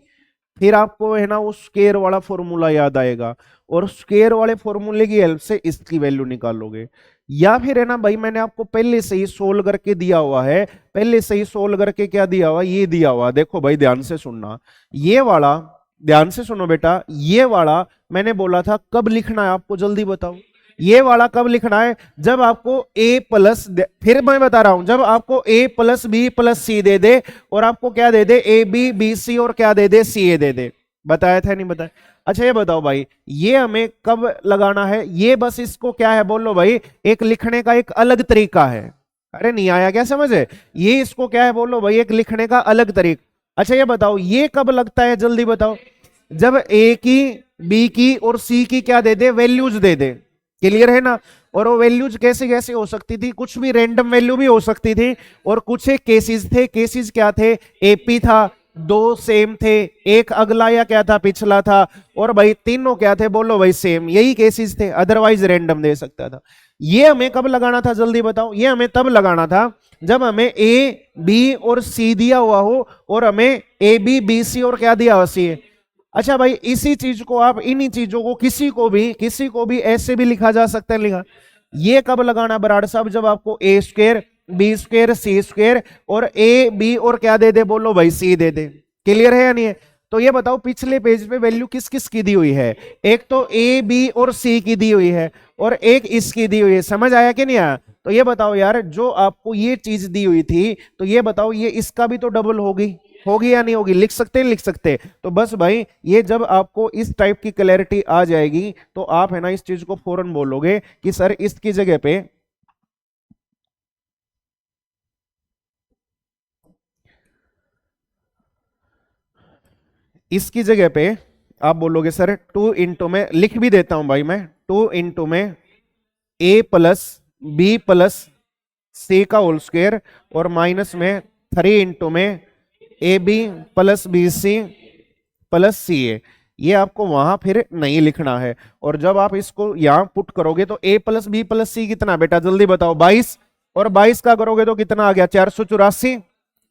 फिर आपको है ना वो स्क्वायर वाला फॉर्मूला याद आएगा, और स्क्वायर वाले फॉर्मूले की हेल्प से इसकी वैल्यू निकालोगे। या फिर है ना भाई, मैंने आपको पहले से ही सोल्व करके दिया हुआ है, पहले से ही सोल्व करके क्या दिया हुआ, ये दिया हुआ, देखो भाई ध्यान से सुनना, ये वाला, ध्यान से सुनो बेटा, ये वाला मैंने बोला था कब लिखना है आपको, जल्दी बताओ। ये वाला कब लिखना है? जब आपको a प्लस, फिर मैं बता रहा हूं, जब आपको a प्लस बी प्लस सी दे दे, और आपको क्या दे दे, ए बी बी सी और क्या दे दे, सी ए दे दे। बताया था नहीं बताया? अच्छा ये बताओ भाई, ये हमें कब लगाना है? ये बस इसको क्या है बोलो भाई, एक लिखने का एक अलग तरीका है। अरे नहीं आया क्या समझ है? ये इसको क्या है बोलो भाई, एक लिखने का अलग तरीका। अच्छा ये बताओ, ये कब लगता है, जल्दी बताओ। जब ए की, बी की और सी की क्या दे दे, वैल्यूज दे दे। क्लियर है ना? और वो वैल्यूज कैसे कैसे हो सकती थी, कुछ भी रैंडम वैल्यू भी हो सकती थी, और कुछ एक केसेस थे। केसेस क्या थे? एपी था, दो सेम थे, एक अगला या क्या था, पिछला था, और भाई तीनों क्या थे बोलो भाई, सेम। यही केसेस थे, अदरवाइज रैंडम दे सकता था। ये हमें कब लगाना था, जल्दी बताओ। ये हमें तब लगाना था जब हमें ए बी और सी दिया हुआ हो, और हमें ए बी बी सी और क्या दिया हुआ, सी। अच्छा भाई, इसी चीज को आप, इन्हीं चीजों को किसी को भी ऐसे भी लिखा जा सकता है, लिखा। ये कब लगाना बराड़ साहब? जब आपको ए square b square c square और ए बी और क्या दे दे बोलो भाई, सी दे दे। क्लियर है या नहीं है? तो ये बताओ पिछले पेज पे वैल्यू किस किस की दी हुई है? एक तो ए बी और सी की दी हुई है, और एक इसकी दी हुई है। समझ आया कि नहीं आया? तो ये बताओ यार, जो आपको ये चीज दी हुई थी, तो ये बताओ ये इसका भी तो डबल होगी, होगी या नहीं होगी? लिख सकते हैं, लिख सकते हैं। तो बस भाई, ये जब आपको इस टाइप की क्लैरिटी आ जाएगी, तो आप है ना इस चीज को फौरन बोलोगे कि सर इसकी जगह पे, इसकी जगह पे आप बोलोगे सर टू इंटू में, लिख भी देता हूं भाई मैं, टू इंटू में ए प्लस बी प्लस सी का होल स्क्वायर, और माइनस में थ्री इंटू में A B plus B C plus C A. ये आपको वहां फिर नहीं लिखना है। और जब आप इसको यहां पुट करोगे तो ए प्लस बी प्लस सी कितना बेटा, जल्दी बताओ, 22, और 22 का करोगे तो कितना आ गया, 484।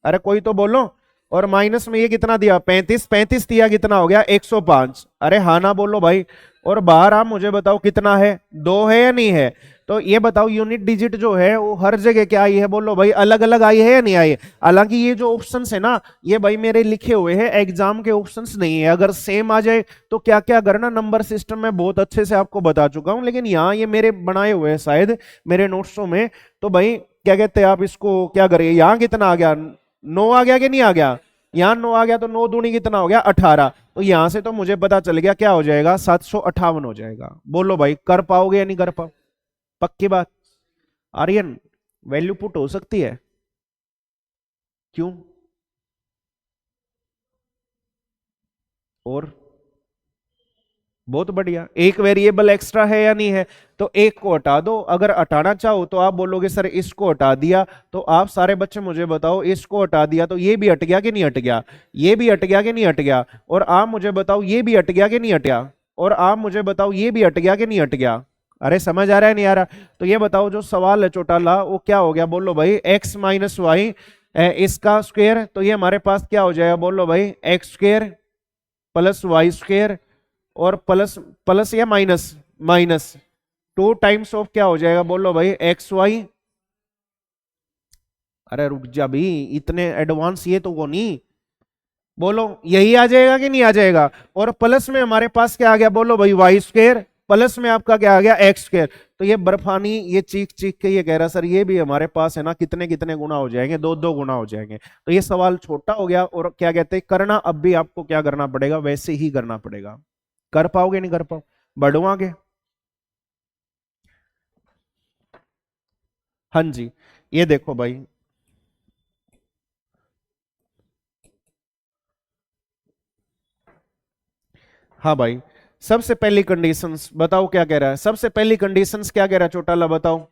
अरे कोई तो बोलो। और माइनस में ये कितना दिया, 35, 35 दिया, कितना हो गया, 105। अरे हाँ ना बोलो भाई। और बाहर आप मुझे बताओ कितना है, 2 है या नहीं है? तो ये बताओ यूनिट डिजिट जो है वो हर जगह क्या आई है बोलो भाई, अलग अलग आई है या नहीं आई? हालांकि ये जो ऑप्शंस है ना, ये भाई मेरे लिखे हुए हैं, एग्जाम के ऑप्शंस नहीं है। अगर सेम आ जाए तो क्या क्या करना, नंबर सिस्टम में बहुत अच्छे से आपको बता चुका हूं, लेकिन यहाँ ये मेरे बनाए हुए हैं शायद, मेरे नोट्सों में। तो भाई क्या कहते हैं, आप इसको क्या करिए, यहाँ कितना आ गया, 9 आ गया कि नहीं आ गया? यहाँ 9 आ गया, तो 9 दूनी कितना हो गया, 18। तो यहां से तो मुझे पता चल गया क्या हो जाएगा, 758 हो जाएगा। बोलो भाई, कर पाओगे या नहीं कर पाओ? पक्की बात? आर्यन, वैल्यू पुट हो सकती है? क्यों? और बहुत बढ़िया, एक वेरिएबल एक्स्ट्रा है या नहीं है? तो एक को हटा दो। अगर हटाना चाहो तो आप बोलोगे सर इसको हटा दिया, तो आप सारे बच्चे मुझे बताओ, इसको हटा दिया तो ये भी हट गया कि नहीं हट गया? ये भी हट गया कि नहीं हट गया? और आप मुझे बताओ ये भी हट गया कि नहीं हट गया? और आप मुझे बताओ ये भी हट गया कि नहीं हट गया? अरे समझ आ रहा है नहीं आ रहा? तो ये बताओ जो सवाल है चौटाला, वो क्या हो गया बोलो भाई, एक्स माइनस वाई इसका स्क्वायर। तो ये हमारे पास क्या हो जाएगा बोलो भाई, X square plus Y square, और प्लस प्लस या माइनस, माइनस 2 टाइम्स ऑफ क्या हो जाएगा बोलो भाई, एक्स वाई। अरे रुक जा भी, इतने एडवांस ये तो वो नहीं, बोलो यही आ जाएगा कि नहीं आ जाएगा? और प्लस में हमारे पास क्या आ गया बोलो भाई, वाई स्क्वायर, प्लस में आपका क्या आ गया, एक्स स्क्वायर। तो ये बर्फानी ये चीख चीख के ये कह रहा सर ये भी हमारे पास है ना, कितने कितने गुना हो जाएंगे, दो दो गुना हो जाएंगे। तो ये सवाल छोटा हो गया, और क्या कहते हैं करना, अब भी आपको क्या करना पड़ेगा, वैसे ही करना पड़ेगा। कर पाओगे नहीं कर पाओ, बढ़ो आगे। हाँ जी, ये देखो भाई, हाँ भाई, सबसे पहली कंडीशंस बताओ क्या कह रहा है, सबसे पहली कंडीशंस क्या कह रहा है चौटाला बताओ।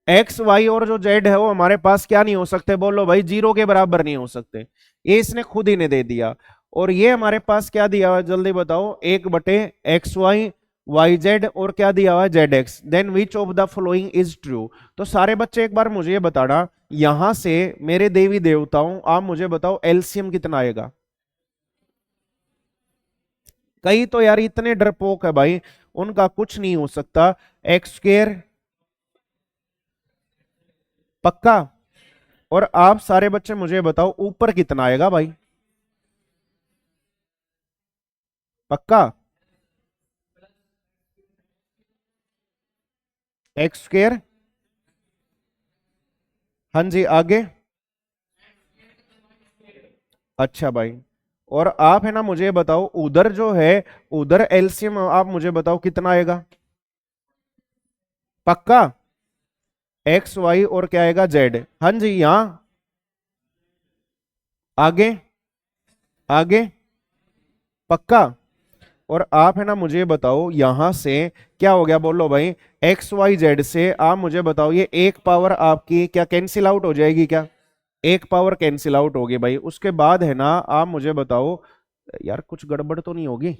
एक्स वाई और जो जेड है वो हमारे पास क्या नहीं हो सकते, बोलो भाई, जीरो के बराबर नहीं हो सकते। ये इसने खुद ही ने दे दिया। और ये हमारे पास क्या दिया हुआ है जल्दी बताओ, एक बटे एक्स वाई वाई जेड, और क्या दिया हुआ है Z X, then which of the following is true. तो सारे बच्चे एक बार मुझे ये बताना, यहां से मेरे देवी देवताओं आप मुझे बताओ एलसीएम कितना आएगा। कई तो यार इतने डरपोक है भाई, उनका कुछ नहीं हो सकता। एक्स स्क्र पक्का। और आप सारे बच्चे मुझे बताओ ऊपर कितना आएगा भाई, पक्का। एक्स स्क्र, हाँ जी आगे। अच्छा भाई, और आप है ना मुझे बताओ उधर जो है, उधर एलसीएम आप मुझे बताओ कितना आएगा, पक्का। एक्स वाई और क्या आएगा जेड, हाँ जी यहां आगे, आगे पक्का। और आप है ना मुझे बताओ यहां से क्या हो गया, बोलो भाई, एक्स वाई जेड से आप मुझे बताओ ये एक पावर आपकी क्या कैंसिल आउट हो जाएगी क्या, एक पावर कैंसिल आउट होगी भाई। उसके बाद है ना आप मुझे बताओ, यार कुछ गड़बड़ तो नहीं होगी,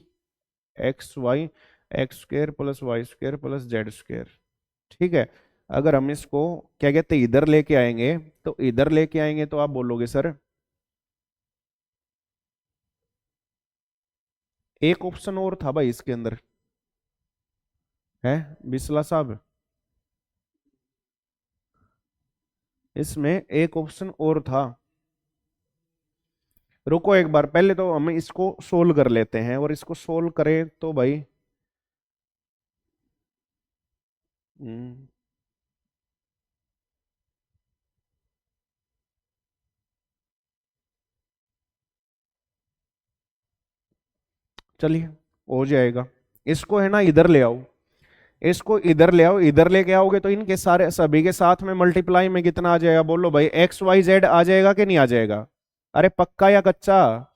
X Y X square plus Y square plus Z square, ठीक है। अगर हम इसको क्या कहते हैं इधर लेके आएंगे, तो इधर लेके आएंगे तो आप बोलोगे सर, एक ऑप्शन और था भाई इसके अंदर, है बिस्ला साहब, इसमें एक ऑप्शन और था। रुको एक बार, पहले तो हम इसको सोल्व कर लेते हैं, और इसको सोल्व करें तो भाई हम्म, चलिए हो जाएगा। इसको है ना इधर ले आओ, इसको इधर ले आओ, इधर लेके आओगे तो इनके सारे सभी के साथ में मल्टीप्लाई में कितना आ जाएगा, बोलो भाई, एक्स वाई जेड आ जाएगा कि नहीं आ जाएगा। अरे पक्का या कच्चा,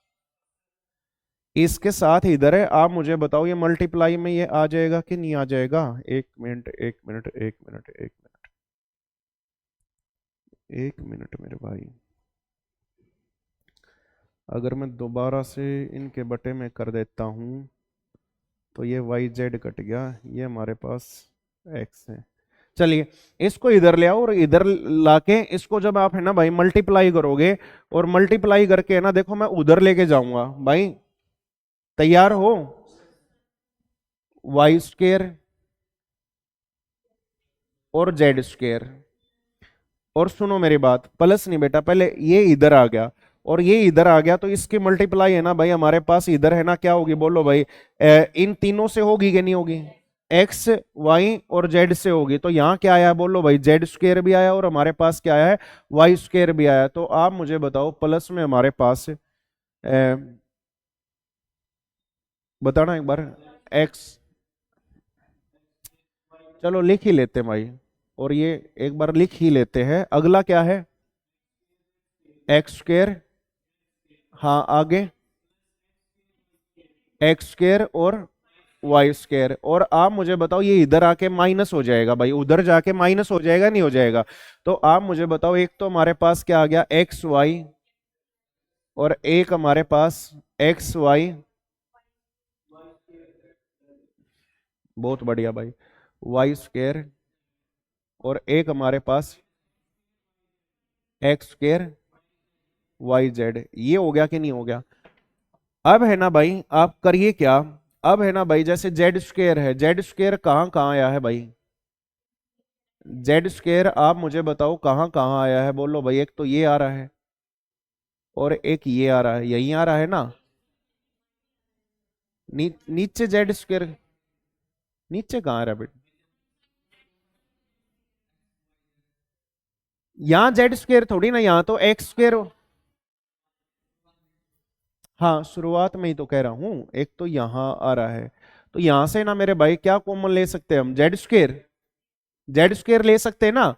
इसके साथ इधर है, आप मुझे बताओ ये मल्टीप्लाई में ये आ जाएगा कि नहीं आ जाएगा। एक मिनट एक मिनट एक मिनट एक मिनट एक मिनट मेरे भाई, अगर मैं दोबारा से इनके बटे में कर देता हूं, तो ये वाई जेड कट गया, ये हमारे पास एक्स है। चलिए इसको इधर ले आओ, और इधर लाके इसको जब आप है ना भाई मल्टीप्लाई करोगे, और मल्टीप्लाई करके है ना देखो मैं उधर लेके जाऊंगा भाई, तैयार हो, वाई स्क्र और जेड स्क्र। और सुनो मेरी बात, प्लस नहीं बेटा, पहले ये इधर आ गया और ये इधर आ गया, तो इसकी मल्टीप्लाई है ना भाई हमारे पास इधर है ना क्या होगी, बोलो भाई, इन तीनों से होगी कि नहीं होगी, एक्स वाई और जेड से होगी। तो यहाँ क्या आया बोलो भाई, जेड स्क्र भी आया, और हमारे पास क्या आया है, वाई स्क्र भी आया। तो आप मुझे बताओ प्लस में हमारे पास बताना एक बार, एक्स, चलो लिख ही लेते हैं भाई, और ये एक बार लिख ही लेते हैं, अगला क्या है, एक्स स्क्र, हाँ आगे, एक्स स्क्र और वाई स्क्र। और आप मुझे बताओ ये इधर आके माइनस हो जाएगा भाई, उधर जाके माइनस हो जाएगा नहीं हो जाएगा। तो आप मुझे बताओ, एक तो हमारे पास क्या आ गया एक्स वाई, और एक हमारे पास एक्स वाई, बहुत बढ़िया भाई, वाई स्क्र, और एक हमारे पास एक्स स्क्र वाई जेड। ये हो गया कि नहीं हो गया। अब है ना भाई आप करिए क्या, अब है ना भाई जैसे जेड स्क्र है, जेड स्क्र कहाँ कहाँ आया है भाई, जेड स्क्र आप मुझे बताओ कहाँ कहाँ आया है, बोलो भाई, एक तो ये आ रहा है, और एक ये आ रहा है, यही आ रहा है ना, नीचे जेड स्क्र, नीचे कहाँ आ रहा है बेटा, यहां जेड स्क्वेयर थोड़ी ना, यहां तो एक्स स्क्वेयर। हाँ शुरुआत में ही तो कह रहा हूं, एक तो यहां आ रहा है, तो यहां से ना मेरे भाई क्या कॉमन ले सकते हैं हम, जेड स्क्वेयर, जेड स्क्वेयर ले सकते हैं ना।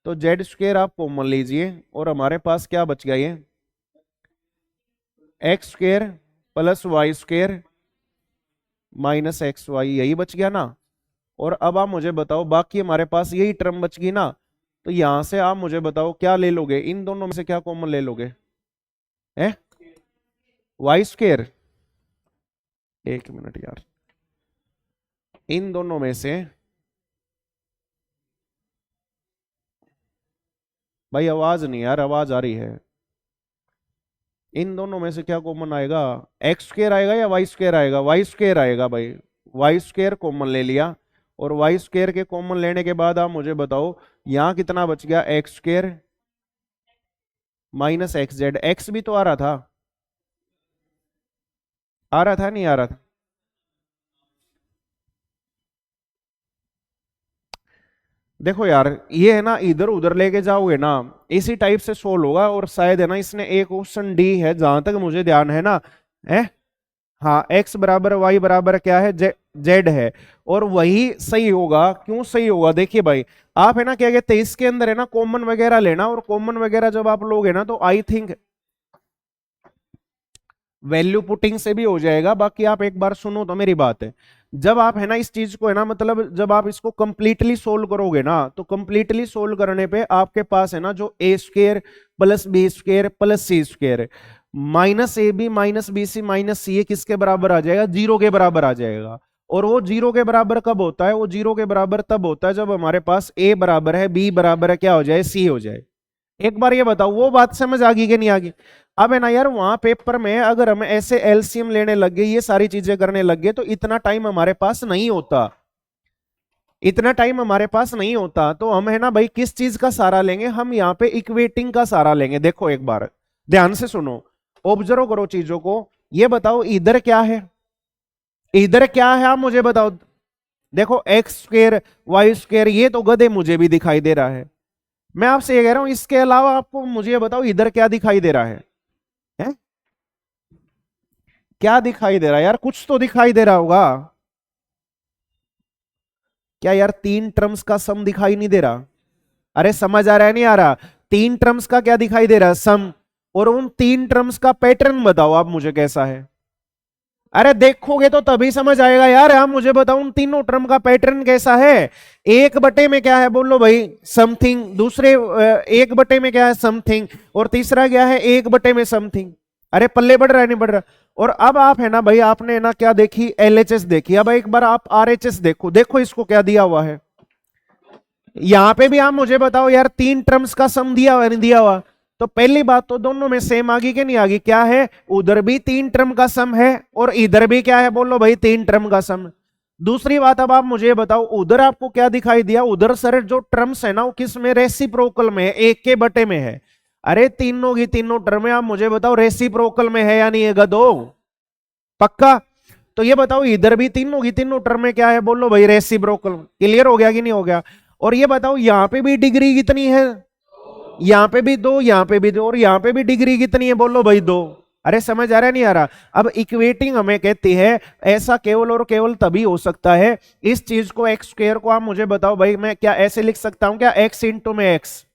तो जेड स्क्वेयर आप कॉमन लीजिए और हमारे पास क्या बच गया, ये X square plus Y square minus X Y, यही बच गया ना। और अब आप मुझे बताओ, बाकी हमारे पास यही टर्म बच गई ना, तो यहां से आप मुझे बताओ क्या ले लोगे, इन दोनों में से क्या कॉमन ले लोगे, है वाई स्क्वेयर। एक मिनट यार, इन दोनों में से, भाई आवाज नहीं यार, आवाज आ रही है, इन दोनों में से क्या कॉमन आएगा, एक्स स्क्वेयर आएगा या वाई स्क्वेयर आएगा, वाई स्क्वेयर आएगा भाई। वाई स्क्वेयर कॉमन ले लिया, और वाई स्क्वेयर के कॉमन लेने के बाद आप मुझे बताओ यहां कितना बच गया, x square minus x Z, x भी तो आ रहा था, आ रहा था नहीं आ रहा था। देखो यार ये है ना, इधर उधर लेके जाओगे ना, इसी टाइप से सोल्व होगा, और शायद है ना इसने एक ऑप्शन डी है जहां तक मुझे ध्यान है ना, है हाँ, एक्स बराबर वाई बराबर क्या है, जेड है, और वही सही होगा। क्यों सही होगा, देखिए भाई, आप है ना क्या कहते हैं, इसके अंदर है ना कॉमन वगैरह लेना, और कॉमन वगैरह जब आप लोगे ना, तो आई थिंक वैल्यू पुटिंग से भी हो जाएगा। बाकी आप एक बार सुनो तो मेरी बात है, जब आप है ना इस चीज को है ना, मतलब जब आप इसको कंप्लीटली सोल्व करोगे ना, तो कंप्लीटली सोल्व करने पे आपके पास है ना जो a square plus B square plus C square minus A B minus B C minus C a किसके बराबर आ जाएगा, जीरो के बराबर आ जाएगा। और वो जीरो के बराबर कब होता है, वो जीरो के बराबर तब होता है जब हमारे पास ए बराबर है बी बराबर है क्या हो जाए, सी हो जाए। एक बार ये बताओ वो बात समझ आ गई कि नहीं आ गई। अब है ना यार, वहां पेपर में अगर हम ऐसे एलसीएम लेने लग गए, ये सारी चीजें करने लग गए, तो इतना टाइम हमारे पास नहीं होता, इतना टाइम हमारे पास नहीं होता। तो हम है ना भाई किस चीज का सहारा लेंगे, हम यहाँ पे इक्वेटिंग का सहारा लेंगे। देखो एक बार ध्यान से सुनो, ऑब्जर्व करो चीजों को, ये बताओ इधर क्या है, इधर क्या है आप मुझे बताओ। देखो एक्स स्क्वेयर वाई स्क्वेयर, ये तो गधे मुझे भी दिखाई दे रहा है, मैं आपसे ये कह रहा हूं इसके अलावा आपको मुझे बताओ इधर क्या दिखाई दे रहा है? क्या दिखाई दे रहा है यार, कुछ तो दिखाई दे रहा होगा क्या यार, तीन टर्म्स का सम दिखाई नहीं दे रहा, अरे समझ आ रहा है नहीं आ रहा, तीन टर्म्स का क्या दिखाई दे रहा है, सम। और उन तीन टर्म्स का पैटर्न बताओ आप मुझे कैसा है, अरे देखोगे तो तभी समझ आएगा यार, आप मुझे बताओ उन तीनों टर्म का पैटर्न कैसा है। एक बटे में क्या है बोलो भाई, समथिंग, दूसरे एक बटे में क्या है, समथिंग, और तीसरा क्या है, एक बटे में समथिंग। अरे पल्ले बढ़ रहा है नहीं बढ़ रहा। और अब आप है ना भाई, आपने ना क्या देखी, एलएचएस देखी, अब एक बार आप आरएचएस देखो, देखो इसको क्या दिया हुआ है, यहां पे भी आप मुझे बताओ यार, तीन टर्म्स का सम दिया हुआ नहीं दिया हुआ। तो पहली बात तो दोनों में सेम आ गई कि नहीं आ गई, क्या है, उधर भी तीन टर्म का सम है और इधर भी क्या है बोलो भाई, तीन टर्म का सम। दूसरी बात, अब आप मुझे बताओ उधर आपको क्या दिखाई दिया, उधर सर जो टर्म्स है ना वो किस में, रेसिप्रोकल में है, एक के बटे में है। अरे तीनों की तीनों टर्म आप मुझे बताओ रेसिप्रोकल में है या नहीं है, गधो, पक्का। तो ये बताओ इधर भी तीनों की तीनों टर्म में क्या है बोलो भाई, रेसिप्रोकल। क्लियर हो गया कि नहीं हो गया। और ये बताओ यहां पे भी डिग्री कितनी है, यहां पे भी दो, यहां पे भी दो, और यहां पे भी डिग्री कितनी है बोलो भाई, दो। अरे समझ आ रहा है नहीं आ रहा। अब इक्वेटिंग हमें कहती है, ऐसा केवल और केवल तभी हो सकता है, इस चीज को एक्स स्क्वायर को आप मुझे बताओ भाई, मैं क्या ऐसे लिख सकता हूं क्या, एक्स इंटू में एक्स,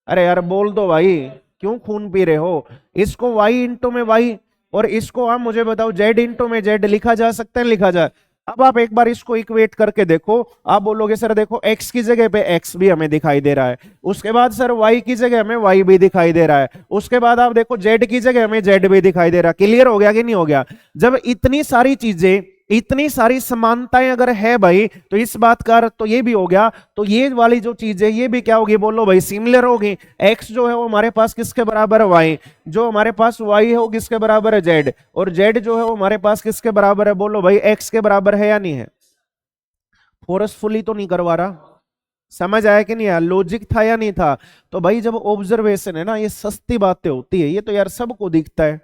अरे यार बोल दो भाई, क्यों खून पी रहे हो, इसको वाई इंटू में वाई, और इसको आप मुझे बताओ जेड इंटू में जेड लिखा जा सकता है, लिखा जा। अब आप एक बार इसको इक्वेट करके देखो, आप बोलोगे सर देखो एक्स की जगह पे एक्स भी हमें दिखाई दे रहा है, उसके बाद सर वाई की जगह हमें वाई भी दिखाई दे रहा है, उसके बाद आप देखो जेड की जगह हमें जेड भी दिखाई दे रहा है। क्लियर हो गया कि नहीं हो गया। जब इतनी सारी चीजें, इतनी सारी समानताएं अगर है भाई, तो इस बात का अर्थ तो ये भी हो गया, तो ये वाली जो चीज है ये भी क्या होगी बोलो भाई, सिमिलर होगी। एक्स जो है वो हमारे पास किसके बराबर है, वाई, जो हमारे पास वाई है वो किसके बराबर है, जेड, और जेड जो है वो हमारे पास किसके बराबर है बोलो भाई, एक्स के बराबर है या नहीं है। फोर्सफुली तो नहीं करवा रहा, समझ आया कि नहीं यार, लॉजिक था या नहीं था। तो भाई जब ऑब्जर्वेशन है ना, ये सस्ती बातें होती है, ये तो यार सबको दिखता है।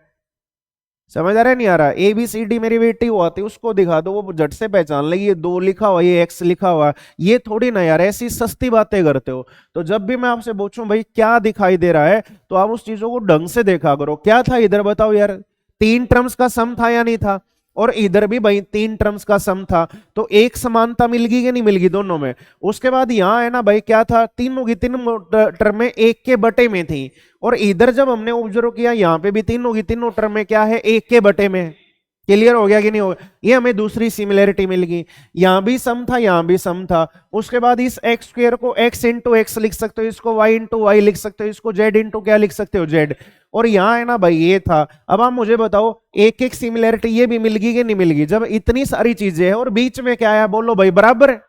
समझ आ रहा है नहीं आ रहा? ए बी सी डी मेरी बेटी वो आती, उसको दिखा दो, वो झट से पहचान लेगी ये 2 लिखा हुआ, ये एक्स लिखा हुआ। ये थोड़ी ना यार, ऐसी सस्ती बातें करते हो। तो जब भी मैं आपसे पूछूं भाई क्या दिखाई दे रहा है, तो आप उस चीजों को ढंग से देखा करो। क्या था इधर बताओ यार, 3 टर्म्स का सम था या नहीं था? और इधर भी भाई 3 टर्म्स का सम था, तो एक समानता मिल गई कि नहीं मिल गई दोनों में? उसके बाद यहां है ना भाई, क्या था, तीनों की तीनों टर्म में एक के बटे में थी। और इधर जब हमने ऑब्जर्व किया, यहां पे भी तीनों की तीनों टर्म में क्या है, एक के बटे में। क्लियर हो गया कि नहीं हो गया? ये हमें दूसरी सिमिलरिटी मिल गई। यहां भी सम था, यहां भी सम था। उसके बाद इस एक्स स्क्वायर को एक्स इंटू एक्स लिख सकते हो, इसको वाई इंटू वाई लिख सकते हो, इसको जेड इंटू क्या लिख सकते हो, जेड। और यहां है ना भाई ये था। अब आप मुझे बताओ एक एक सिमिलरिटी ये भी मिल गई कि नहीं मिल गई? जब इतनी सारी चीजें हैं और बीच में क्या है, बोलो भाई बराबर है।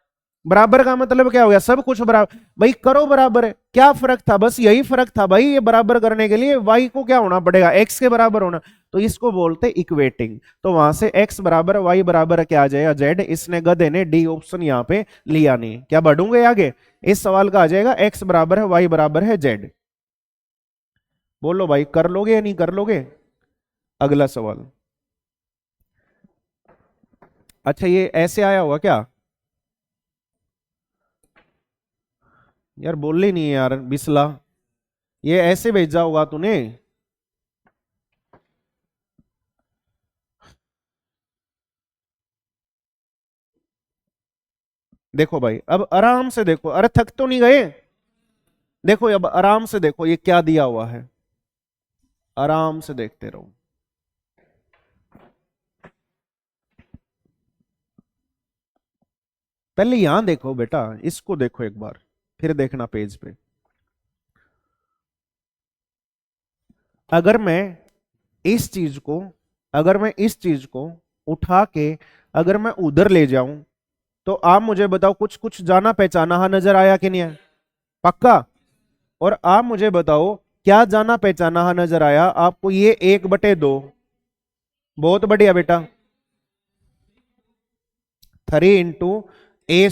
बराबर का मतलब क्या हो गया, सब कुछ बराबर। भाई करो बराबर है, क्या फर्क था? बस यही फर्क था भाई, ये बराबर करने के लिए वाई को क्या होना पड़ेगा, एक्स के बराबर होना। तो इसको बोलते इक्वेटिंग। तो वहां से एक्स बराबर वाई बराबर क्या आ जाएगा, जेड। इसने गधे ने डी ऑप्शन यहां पे लिया नहीं। क्या बढ़ूंगे आगे? इस सवाल का आ जाएगा एक्स बराबर है वाई बराबर है जेड। बोलो भाई कर लोगे या नहीं कर लोगे? अगला सवाल। अच्छा ये ऐसे आया हुआ क्या यार? बोल ही नहीं है यार बिस्ला, ये ऐसे भेजा होगा तूने। देखो भाई अब आराम से देखो, अरे थक तो नहीं गए? देखो अब आराम से देखो ये क्या दिया हुआ है, आराम से देखते रहो। पहले यहां देखो बेटा, इसको देखो एक बार, फिर देखना पेज पे। अगर मैं इस चीज को अगर मैं इस चीज को उठा के अगर मैं उधर ले जाऊं, तो आप मुझे बताओ कुछ कुछ जाना पहचाना हा नजर आया कि नहीं है? पक्का? और आप मुझे बताओ क्या जाना पहचाना हा नजर आया आपको? ये 1/2। बहुत बढ़िया बेटा। 3 × a²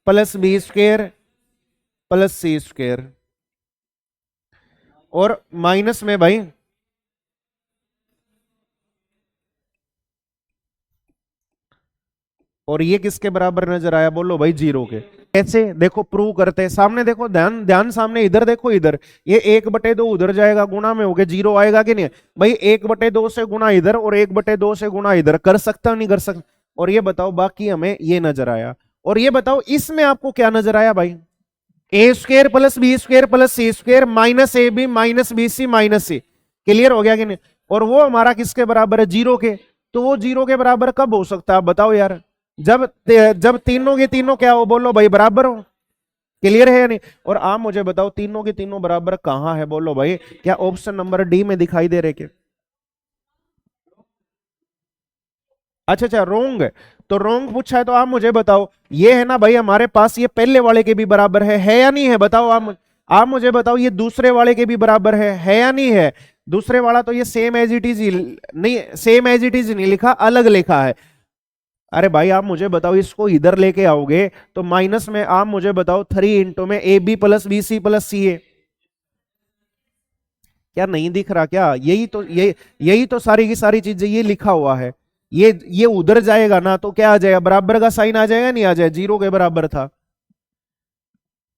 + b² + c²। और माइनस में भाई, और ये किसके बराबर नजर आया, बोलो भाई 0 के। कैसे देखो प्रूव करते हैं, सामने देखो, ध्यान ध्यान सामने, इधर देखो इधर। ये 1/2 उधर जाएगा, गुणा में हो गया, 0 आएगा कि नहीं भाई? 1/2 से गुणा इधर और 1/2 से गुणा इधर, कर सकता नहीं कर सकता? और ये बताओ बाकी हमें ये नजर आया। और ये बताओ इसमें आपको क्या नजर आया भाई? a² + b² + c² -ab - bc - c। Clear हो गया कि नहीं? और वो हमारा किसके बराबर है, 0 के। तो वो 0 के बराबर कब हो सकता है बताओ यार? जब जब तीनों के तीनों क्या हो, बोलो भाई बराबर हो। क्लियर है या नहीं? और आप मुझे बताओ तीनों के तीनों बराबर कहां है, बोलो भाई। क्या ऑप्शन नंबर डी में दिखाई दे रहे क्या? अच्छा अच्छा रोंग है। तो रोंग पूछा है, तो आप मुझे बताओ ये है ना भाई हमारे पास, ये पहले वाले के भी बराबर है या नहीं है? बताओ आप मुझे बताओ ये दूसरे वाले के भी बराबर है या नहीं है? दूसरे वाला तो ये सेम एज इट इज नहीं, सेम एज इट इज नहीं लिखा, अलग लिखा है। अरे भाई आप मुझे बताओ इसको इधर लेके आओगे तो माइनस में आप मुझे बताओ 3 में ए बी + bc + ca। क्या नहीं दिख रहा क्या? यही तो सारी की सारी चीजें ये लिखा हुआ है। ये उधर जाएगा ना तो क्या आ जाएगा, बराबर का साइन आ जाएगा नहीं आ जाएगा? 0 के बराबर था।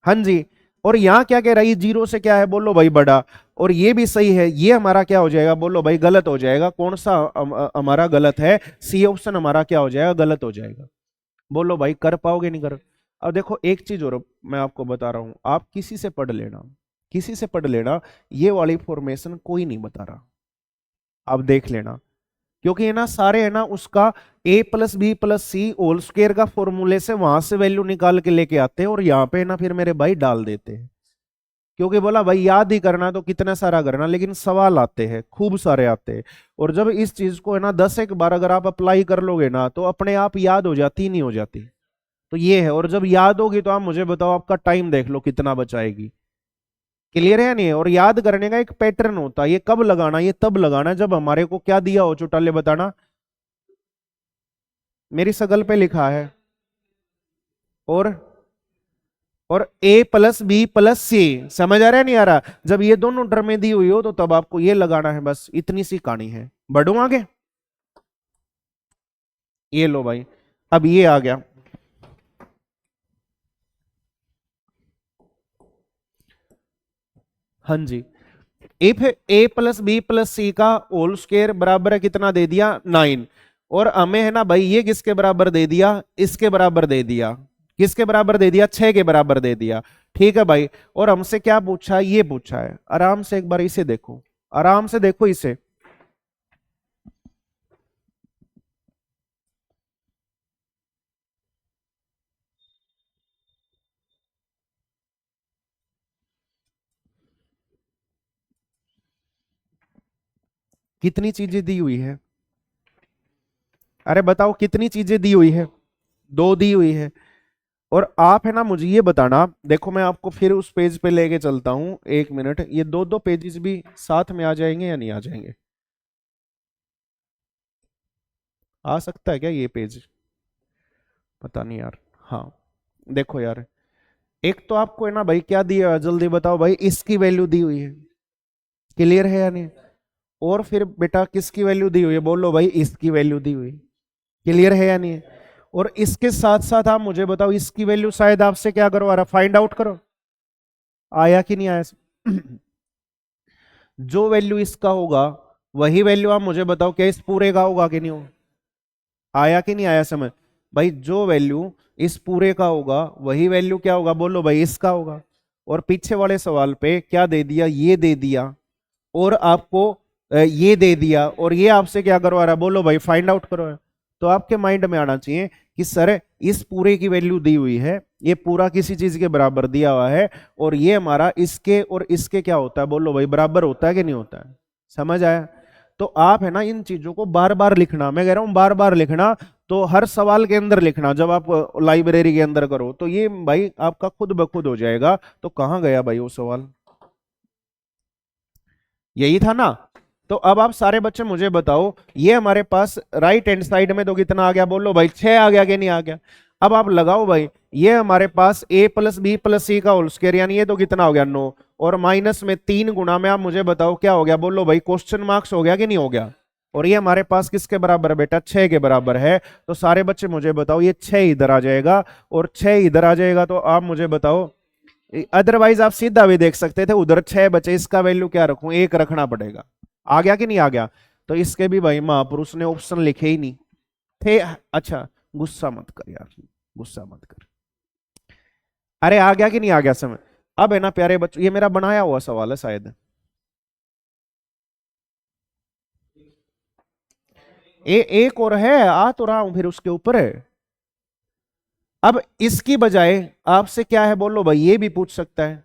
हाँ जी। और यहां क्या कह रहा है, ये 0 से क्या है, बोलो भाई बड़ा। और ये भी सही है, ये हमारा क्या हो जाएगा, बोलो भाई गलत हो जाएगा। कौन सा हमारा गलत है? सी ऑप्शन हमारा क्या हो जाएगा, गलत हो जाएगा। बोलो भाई कर पाओगे नहीं कर? अब देखो एक चीज और मैं आपको बता रहा हूं, आप किसी से पढ़ लेना, किसी से पढ़ लेना, ये वाली फॉर्मेशन कोई नहीं बता रहा, आप देख लेना। क्योंकि है ना सारे है ना उसका a + b + c² का फॉर्मूले से वहां से वैल्यू निकाल के लेके आते हैं, और यहाँ पे ना फिर मेरे भाई डाल देते हैं। क्योंकि बोला भाई याद ही करना तो कितना सारा करना, लेकिन सवाल आते हैं, खूब सारे आते हैं। और जब इस चीज को है ना 10 एक बार अगर आप अप्लाई कर लोगे ना, तो अपने आप याद हो जाती, नहीं हो जाती। तो ये है, और जब याद होगी तो आप मुझे बताओ आपका टाइम देख लो कितना बचाएगी। क्लियर है नहीं? और याद करने का एक पैटर्न होता है, ये कब लगाना, ये तब लगाना जब हमारे को क्या दिया हो, चौटाले बताना। मेरी शक्ल पे लिखा है। और और a प्लस बी प्लस सी, समझ आ रहा है नहीं आ रहा? जब ये दोनों टर्में दी हुई हो तो तब आपको ये लगाना है, बस इतनी सी कहानी है। बढ़ू आगे, ये लो भाई, अब ये आ गया। हाँ जी, if a plus B plus सी का होल स्क्वायर बराबर है कितना दे दिया 9, और हमें है ना भाई ये किसके बराबर दे दिया, इसके बराबर दे दिया, किसके बराबर दे दिया 6 के बराबर दे दिया। ठीक है भाई, और हमसे क्या पूछा, ये पूछा है। आराम से एक बार इसे देखो, आराम से देखो इसे, कितनी चीजें दी हुई है, अरे बताओ कितनी चीजें दी हुई है, दो दी हुई है। और आप है ना मुझे ये बताना, देखो मैं आपको फिर उस पेज पे लेके चलता हूं, एक मिनट, ये दो दो पेजेस भी साथ में आ जाएंगे या नहीं आ जाएंगे? आ सकता है क्या ये पेज, पता नहीं यार। हाँ देखो यार, एक तो आपको है ना भाई क्या दिया है, जल्दी बताओ भाई, इसकी वैल्यू दी हुई है, क्लियर है या नहीं? और फिर बेटा किसकी वैल्यू दी हुई है, बोलो भाई, इसकी वैल्यू दी हुई, क्लियर है या नहीं है? और इसके साथ साथ आप मुझे बताओ, इसकी वैल्यू शायद आपसे क्या करवा रहा, फाइंड आउट करो, आया कि नहीं आया? जो वैल्यू इसका होगा वही वैल्यू आप मुझे बताओ क्या इस पूरे का होगा कि नहीं होगा, आया कि नहीं आया समझ? भाई जो वैल्यू इस पूरे का होगा वही वैल्यू क्या होगा, बोलो भाई, इसका होगा। और पीछे वाले सवाल पे क्या दे दिया, ये दे दिया, और आपको ये दे दिया, और ये आपसे क्या करवा रहा है, बोलो भाई, फाइंड आउट करो। तो आपके माइंड में आना चाहिए कि सर इस पूरे की वैल्यू दी हुई है, ये पूरा किसी चीज के बराबर दिया हुआ है, और ये हमारा इसके और इसके क्या होता है, बोलो भाई, बराबर होता है कि नहीं होता है? समझ आया? तो आप है ना इन चीजों को बार बार लिखना, मैं कह रहा हूं बार बार लिखना, तो हर सवाल के अंदर लिखना, जब आप लाइब्रेरी के अंदर करो तो ये भाई आपका खुद ब खुद हो जाएगा। तो कहां गया भाई वो सवाल, यही था ना? तो अब आप सारे बच्चे मुझे बताओ, ये हमारे पास राइट हैंड साइड में तो कितना आ गया, बोलो भाई, 6 आ गया कि नहीं आ गया? अब आप लगाओ भाई, ये हमारे पास a प्लस बी प्लस सी का होल स्क्वायर, यानी ये तो कितना हो गया 9, और माइनस में 3 गुना में आप मुझे बताओ क्या हो गया, बोलो भाई, क्वेश्चन मार्क्स हो गया कि नहीं हो गया? और ये हमारे पास किसके बराबर है बेटा, 6 के बराबर है। तो सारे बच्चे मुझे बताओ, ये 6 इधर आ जाएगा और 6 इधर आ जाएगा, तो आप मुझे बताओ, अदरवाइज आप सीधा भी देख सकते थे, उधर 6 बचे, इसका वैल्यू क्या रखूं, 1 रखना पड़ेगा। आ गया कि नहीं आ गया? तो इसके भी भाई महापुरुष ने ऑप्शन लिखे ही नहीं थे। अच्छा, गुस्सा मत कर यार, गुस्सा मत कर, अरे आ गया कि नहीं आ गया समझ? अब है ना प्यारे बच्चों, ये मेरा बनाया हुआ सवाल है शायद, एक और है, आ तो रहा हूं फिर उसके ऊपर है। अब इसकी बजाय आपसे क्या है, बोलो भाई, ये भी पूछ सकता है,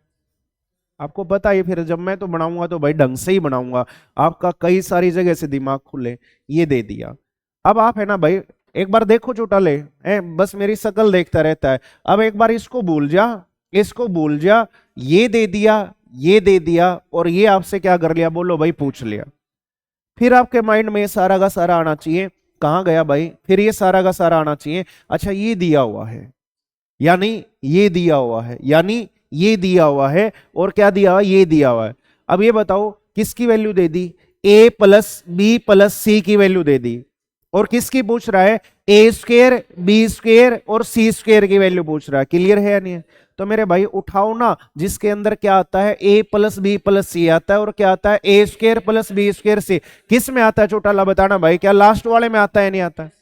आपको पता है, फिर जब मैं तो बनाऊंगा तो भाई ढंग से ही बनाऊंगा, आपका कई सारी जगह से दिमाग खुले। ये दे दिया, अब आप है ना भाई एक बार देखो चौटाले, बस मेरी शक्ल देखता रहता है, अब एक बार इसको भूल जा, इसको भूल जा, ये दे दिया, ये दे दिया, और ये आपसे क्या कर लिया, बोलो भाई, पूछ लिया। फिर आपके माइंड में सारा का सारा आना चाहिए, कहां गया भाई, फिर ये सारा का सारा आना चाहिए, अच्छा ये दिया हुआ है, यानी ये दिया हुआ है, यानी ये दिया हुआ है, और क्या दिया हुआ है, ये दिया हुआ है। अब ये बताओ किसकी वैल्यू दे दी, a plus B plus c की वैल्यू दे दी, और किसकी पूछ रहा है, ए स्क्वेयर बी स्क्वेयर और सी स्क्वेयर की वैल्यू पूछ रहा है, क्लियर है या नहीं है? तो मेरे भाई उठाओ ना, जिसके अंदर क्या आता है, a प्लस बी प्लस सी आता है, और क्या आता है, ए स्क्वेयर प्लस बी स्क्वेयर सी, किस में आता है चौटाला, बताना भाई, क्या लास्ट वाले में आता है नहीं आता है?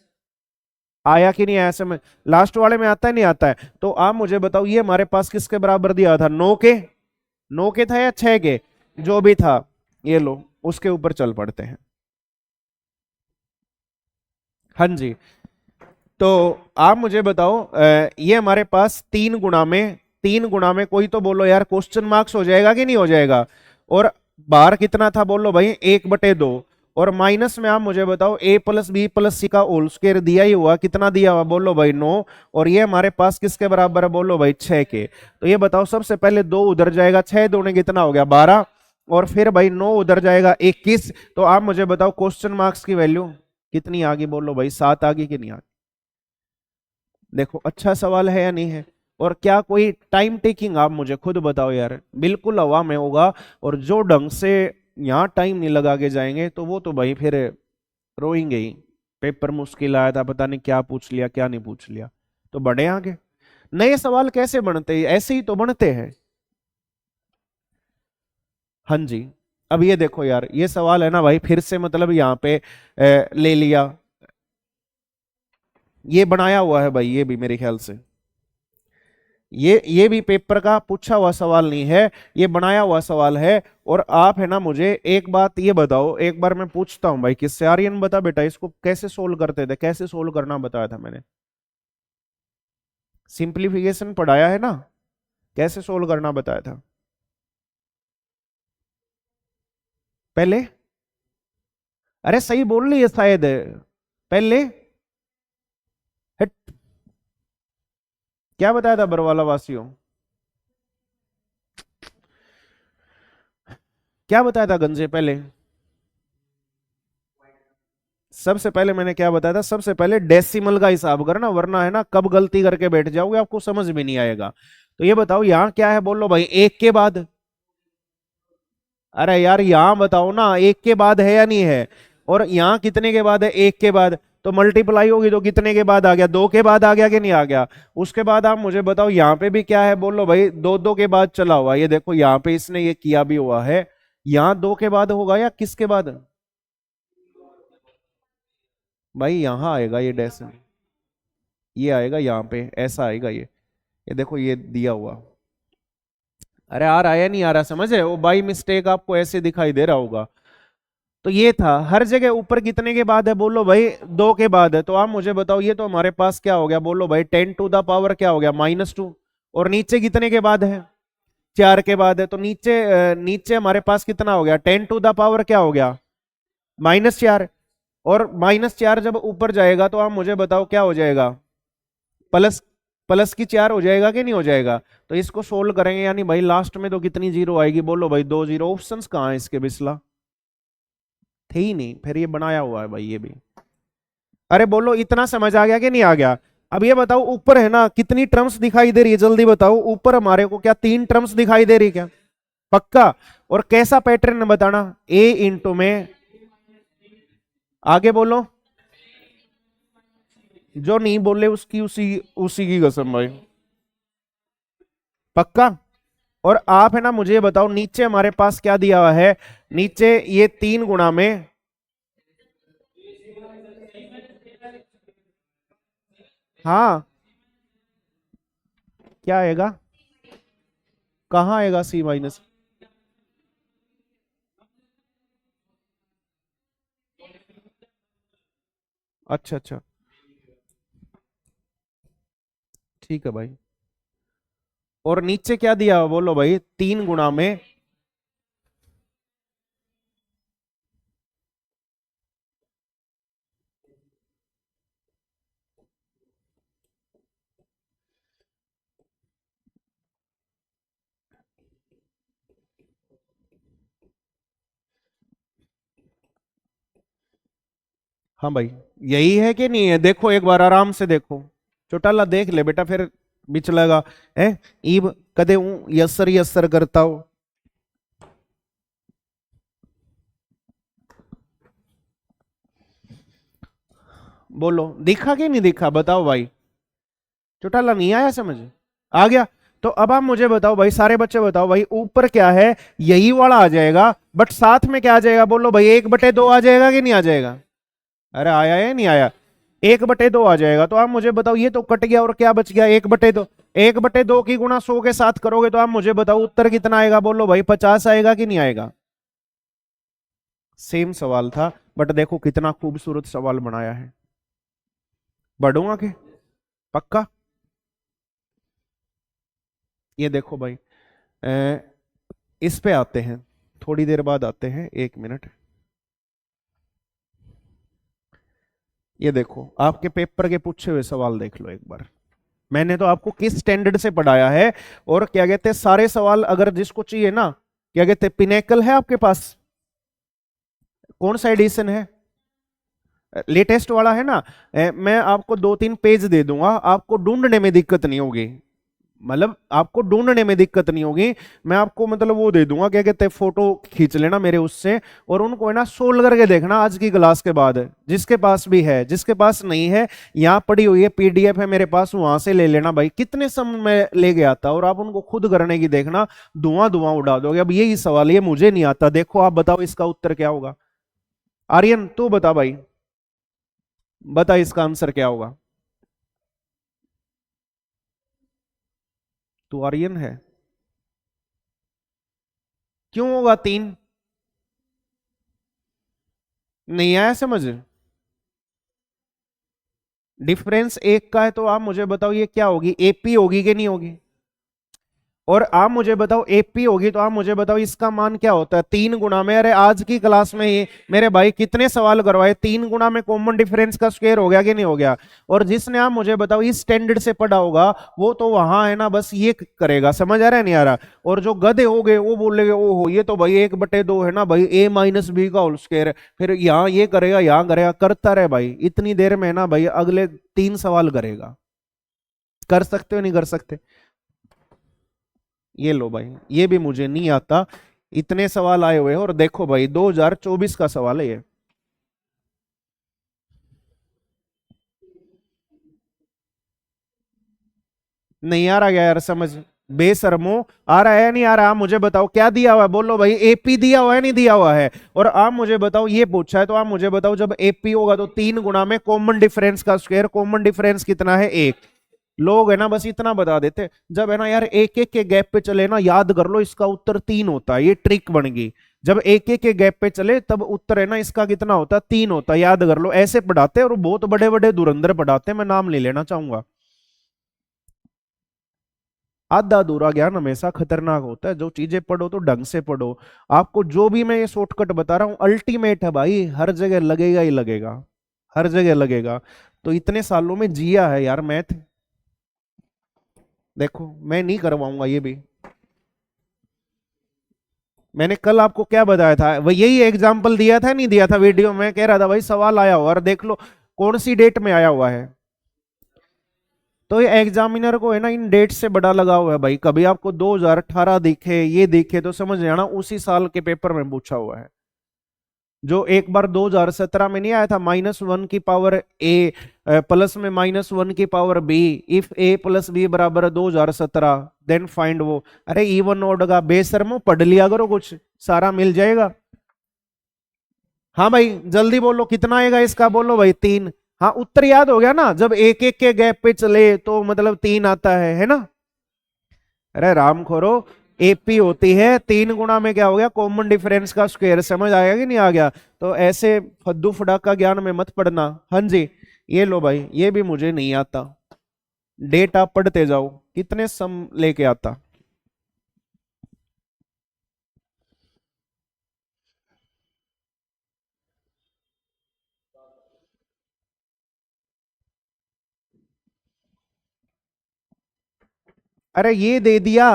आया कि नहीं आया समझ? लास्ट वाले में आता है नहीं आता है? तो आप मुझे बताओ, ये हमारे पास किसके बराबर दिया था, 9 के, 9 के था या 6 के, जो भी था, ये लो उसके ऊपर चल पड़ते हैं। हाँ जी, तो आप मुझे बताओ, ये हमारे पास 3 गुना में, 3 गुना में कोई तो बोलो यार क्वेश्चन मार्क्स हो जाएगा कि नहीं हो जाएगा? और बाहर कितना था, बोलो भाई, 1/2, और माइनस में आप मुझे बताओ, a प्लस बी प्लस सी का होल स्क्वायर दिया ही हुआ, कितना दिया हुआ, बोलो भाई 9, और ये हमारे पास किसके बराबर है, बोलो भाई 6 के। तो ये बताओ, सबसे पहले 2 उधर जाएगा, 6 दूने कितना हो गया 12, और फिर भाई 9 उधर जाएगा 21, तो आप मुझे बताओ क्वेश्चन मार्क्स की वैल्यू कितनी आ गई, बोलो भाई 7 आ गई कि नहीं आ गई? देखो अच्छा सवाल है या नहीं है? और क्या कोई टाइम टेकिंग, आप मुझे खुद बताओ यार, बिल्कुल हवा में होगा। और जो ढंग से यहाँ टाइम नहीं लगा के जाएंगे तो वो तो भाई फिर रोएंगे ही, पेपर मुश्किल आया था, पता नहीं क्या पूछ लिया क्या नहीं पूछ लिया। तो बढ़े आगे। नए सवाल कैसे बनते हैं? ऐसे ही तो बनते हैं। हाँ जी। अब ये देखो यार, ये सवाल है ना भाई, फिर से मतलब यहाँ पे ले लिया, ये बनाया हुआ है भाई, ये भी मेरे ख्याल से ये भी पेपर का पूछा हुआ सवाल नहीं है, ये बनाया हुआ सवाल है। और आप है ना, मुझे एक बात ये बताओ, एक बार मैं पूछता हूं भाई किससे, आर्यन बता बेटा इसको कैसे सोल्व करते थे, कैसे सोल्व करना बताया था मैंने, सिंप्लीफिकेशन पढ़ाया है ना, कैसे सोल्व करना बताया था पहले? अरे सही बोल रही है शायद, पहले हट, क्या बताया था बरवाला वासियों, क्या बताया था गंजे पहले? सबसे पहले मैंने क्या बताया था, सबसे पहले डेसिमल का हिसाब करना, वरना है ना कब गलती करके बैठ जाओगे आपको समझ में नहीं आएगा। तो ये बताओ यहां क्या है, बोलो भाई, एक के बाद। अरे यार यहां बताओ ना, एक के बाद है या नहीं है? और यहां कितने के बाद है? एक के बाद। तो मल्टीप्लाई होगी तो कितने के बाद आ गया? दो के बाद आ गया कि नहीं आ गया? उसके बाद आप मुझे बताओ यहाँ पे भी क्या है, बोलो भाई, दो दो के बाद चला हुआ, ये देखो यहाँ पे इसने ये किया भी हुआ है। यहाँ दो के बाद होगा या किसके बाद? भाई यहाँ आएगा ये डेसिमल, ये आएगा यहाँ पे, ऐसा आएगा ये देखो ये दिया हुआ। अरे आ रहा है या नहीं आ रहा समझ है? वो बाई मिस्टेक आपको ऐसे दिखाई दे रहा होगा। तो ये था, हर जगह ऊपर कितने के बाद है, बोलो भाई दो के बाद है। तो आप मुझे बताओ, ये तो हमारे पास क्या हो गया, बोलो भाई 10 टू द पावर क्या हो गया, -2। और नीचे कितने के बाद है? 4 के बाद है। तो नीचे नीचे हमारे पास कितना हो गया, 10 टू द पावर क्या हो गया, -4। और -4 जब ऊपर जाएगा तो आप मुझे बताओ क्या हो जाएगा, प्लस प्लस की 4 हो जाएगा कि नहीं हो जाएगा? तो इसको सोल्व करेंगे, यानी भाई लास्ट में तो कितनी जीरो आएगी, बोलो भाई 2 जीरो। ऑप्शंस कहाँ है इसके बिस्ला, थे ही नहीं, फिर ये बनाया हुआ है भाई ये भी। अरे बोलो इतना समझ आ गया कि नहीं आ गया? अब ये बताओ ऊपर है ना कितनी टर्म्स दिखाई दे रही है, जल्दी बताओ, ऊपर हमारे को क्या 3 टर्म्स दिखाई दे रही है क्या? पक्का? और कैसा पैटर्न बताना, ए इंटू में, आगे बोलो, जो नहीं बोले उसकी उसी उसी की कसम भाई, पक्का? और आप है ना मुझे बताओ, नीचे हमारे पास क्या दिया हुआ है, नीचे ये 3 गुणा में, हाँ क्या आएगा, कहाँ आएगा C-? अच्छा अच्छा, ठीक है भाई। और नीचे क्या दिया हुआ, बोलो भाई 3 गुणा में, हाँ भाई यही है कि नहीं है, देखो एक बार आराम से देखो, चौटाला देख ले बेटा, फिर बिचलेगा है, ईब कदे यस्सर यस्सर करता हो। बोलो दिखा कि नहीं दिखा, बताओ भाई, चौटाला नहीं आया समझ, आ गया? तो अब आप मुझे बताओ भाई, सारे बच्चे बताओ भाई, ऊपर क्या है, यही वाला आ जाएगा, बट साथ में क्या आ जाएगा, बोलो भाई 1/2 आ जाएगा कि नहीं आ जाएगा? अरे आया है नहीं आया? 1/2 आ जाएगा। तो आप मुझे बताओ, ये तो कट गया और क्या बच गया, 1/2। 1/2 की गुणा 100 के साथ करोगे तो आप मुझे बताओ उत्तर कितना आएगा, बोलो भाई 50 आएगा कि नहीं आएगा? सेम सवाल था, बट देखो कितना खूबसूरत सवाल बनाया है। बढ़ूंगा के, पक्का? ये देखो भाई, अ, इस पे आते हैं, थोड़ी देर बाद आते हैं, 1 मिनट। ये देखो आपके पेपर के पूछे हुए सवाल देख लो एक बार, मैंने तो आपको किस स्टैंडर्ड से पढ़ाया है। और क्या कहते हैं, सारे सवाल अगर जिसको चाहिए ना, क्या कहते हैं, पिनेकल है आपके पास, कौन सा एडिशन है, लेटेस्ट वाला है ना? मैं आपको 2-3 पेज दे दूंगा, आपको ढूंढने में दिक्कत नहीं होगी। मतलब आपको ढूंढने में दिक्कत नहीं होगी। मैं आपको मतलब वो दे दूंगा, क्या कहते हैं, फोटो खींच लेना मेरे उससे, और उनको है ना सोल्व करके देखना आज की क्लास के बाद, जिसके पास भी है, जिसके पास नहीं है यहाँ पड़ी हुई है, पीडीएफ है मेरे पास, वहां से ले लेना भाई। कितने समय में ले गया था, और आप उनको खुद करने की देखना, धुआं धुआं उड़ा दोगे। अब यही सवाल, ये मुझे नहीं आता, देखो आप बताओ इसका उत्तर क्या होगा। आर्यन तू बता भाई, बता इसका आंसर क्या होगा। तू आर्यन है, क्यों होगा 3? नहीं आया समझ? डिफरेंस एक का है तो आप मुझे बताओ ये क्या होगी, एपी होगी कि नहीं होगी? और आप मुझे बताओ एपी होगी तो आप मुझे बताओ इसका मान क्या होता है, 3 गुना में। अरे आज की क्लास में ही मेरे भाई कितने सवाल करवाए, 3 गुना में कॉमन डिफरेंस का स्क्वायर हो गया कि नहीं हो गया? और जिसने आप मुझे बताओ इस स्टैंडर्ड से पढ़ा होगा वो तो वहां है ना बस ये करेगा, समझ आ रहा है नहीं आ रहा? और जो गधे हो गए वो बोलेंगे ओहो ये तो भाई 1/2 है ना भाई, a माइनस बी का होल स्क्वायर, फिर यहाँ ये करेगा यहाँ करेगा, करता रहे भाई, इतनी देर में ना भाई अगले 3 सवाल करेगा। कर सकते हो नहीं कर सकते? ये लो भाई, ये भी मुझे नहीं आता, इतने सवाल आए हुए हैं। और देखो भाई 2024 का सवाल है ये। नहीं आ रहा क्या यार समझ? बेशर्मो, आ रहा है नहीं आ रहा? आप मुझे बताओ क्या दिया हुआ है, बोलो भाई, एपी दिया हुआ है नहीं दिया हुआ है? और आप मुझे बताओ ये पूछा है तो आप मुझे बताओ जब एपी होगा तो 3 गुना में कॉमन डिफरेंस का स्क्वायर, कॉमन डिफरेंस कितना है 1। लोग है ना बस इतना बता देते, जब है ना यार एक एक के गैप पे चले ना, याद कर लो इसका उत्तर 3 होता है, ये ट्रिक बन गई। जब एक एक के गैप पे चले तब उत्तर है ना इसका कितना होता है, 3 होता है, याद कर लो। ऐसे पढ़ाते हैं और बहुत बड़े बड़े धुरंधर पढ़ाते हैं, मैं नाम ले लेना चाहूंगा। आधा अधूरा ज्ञान हमेशा खतरनाक होता है, जो चीजें पढ़ो तो ढंग से पढ़ो। आपको जो भी मैं ये शॉर्टकट बता रहा हूं अल्टीमेट है भाई, हर जगह लगेगा ही लगेगा, हर जगह लगेगा। तो इतने सालों में जिया है यार मैथ, देखो मैं नहीं करवाऊंगा ये भी। मैंने कल आपको क्या बताया था, वही यही एग्जाम्पल दिया था नहीं दिया था वीडियो में, कह रहा था भाई सवाल आया हुआ और देख लो कौन सी डेट में आया हुआ है। तो ये एग्जामिनर को है ना इन डेट से बड़ा लगा हुआ है भाई, कभी आपको 2018 दिखे ये दिखे तो समझ जाना उसी साल के पेपर में पूछा हुआ है। जो एक बार 2017 में नहीं आया था, -1 की पावर ए प्लस में -1 की power B, if A plus B बराबर 2017 देन फाइंड वो। अरे इवन ऑड का बेशर्मो पढ़ लिया करो कुछ, सारा मिल जाएगा। हाँ भाई जल्दी बोलो कितना आएगा इसका, बोलो भाई 3। हाँ उत्तर याद हो गया ना, जब एक एक के गैप पे चले तो मतलब 3 आता है ना? अरे राम खोरो, एपी होती है 3 गुना में क्या हो गया, कॉमन डिफरेंस का स्क्वायर, समझ आया कि नहीं आ गया? तो ऐसे फद्दू फड़ाका ज्ञान में मत पढ़ना। हाँ जी, ये लो भाई, ये भी मुझे नहीं आता, डेट आप पढ़ते जाओ कितने सम लेके आता। अरे ये दे दिया,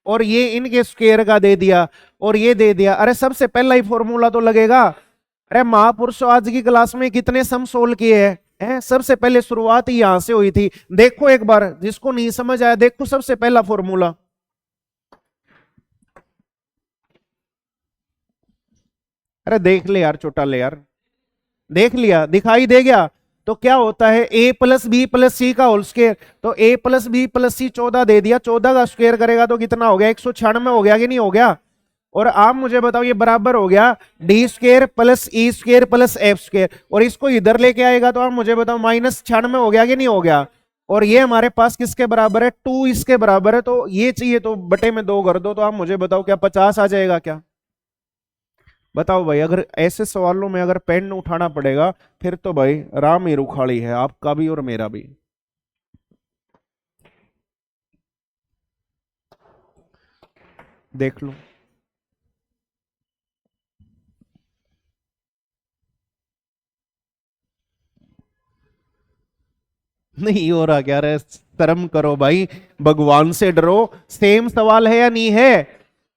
और ये इनके स्क्वायर का दे दिया, और ये दे दिया। अरे सबसे पहला ही फॉर्मूला तो लगेगा। अरे महापुरुषों आज की क्लास में कितने सम सोल्व किए हैं? सबसे पहले शुरुआत ही यहां से हुई थी। देखो एक बार, जिसको नहीं समझ आया देखो सबसे पहला फॉर्मूला। अरे देख ले यार छोटा ले यार, देख लिया, दिखाई दे गया? तो क्या होता है a प्लस बी प्लस सी का होल स्क्वायर, तो a प्लस बी प्लस सी 14 दे दिया, 14 का स्क्वायर करेगा तो कितना हो गया, 196 हो गया कि नहीं हो गया? और आप मुझे बताओ ये बराबर हो गया D square plus E square plus F square, और इसको इधर लेके आएगा तो आप मुझे बताओ -96 हो गया कि नहीं हो गया? और ये हमारे पास किसके बराबर है, 2 इसके बराबर है, तो ये चाहिए तो बटे में 2 कर दो, तो आप मुझे बताओ क्या 50 आ जाएगा क्या? बताओ भाई, अगर ऐसे सवालों में अगर पेन उठाना पड़ेगा फिर तो भाई राम ही रुखाड़ी है, आपका भी और मेरा भी। देख लो। नहीं हो रहा क्या रे, शर्म करो भाई, भगवान से डरो। सेम सवाल है या नहीं है?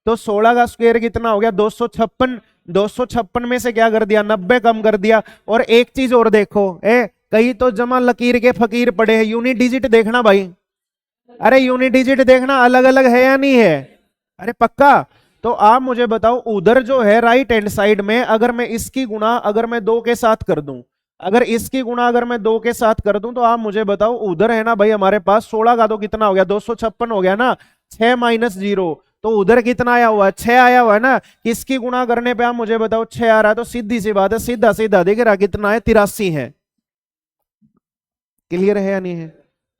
तो 16 का स्क्वायर कितना हो गया, 256। 256 में से क्या कर दिया, 90 कम कर दिया। और एक चीज और देखो, कई तो जमा लकीर के फकीर पड़े हैं, यूनिट डिजिट देखना भाई। अरे यूनिट डिजिट देखना अलग अलग है या नहीं है? अरे पक्का। तो आप मुझे बताओ उधर जो है राइट हैंड साइड में, अगर मैं इसकी गुणा अगर मैं दो के साथ कर दूं, अगर इसकी गुणा अगर मैं दो के साथ कर दूं, तो आप मुझे बताओ उधर है ना भाई हमारे पास 16 का तो कितना हो गया, 256 हो गया ना, 6 माइनस 0। तो उधर कितना आया हुआ है, 6 आया हुआ है ना। किसकी गुणा करने पे आप मुझे बताओ 6 आ रहा है, तो सीधी सी बात है, सीधा सीधा दिख रहा कितना है, 83 है। क्लियर है या नहीं है?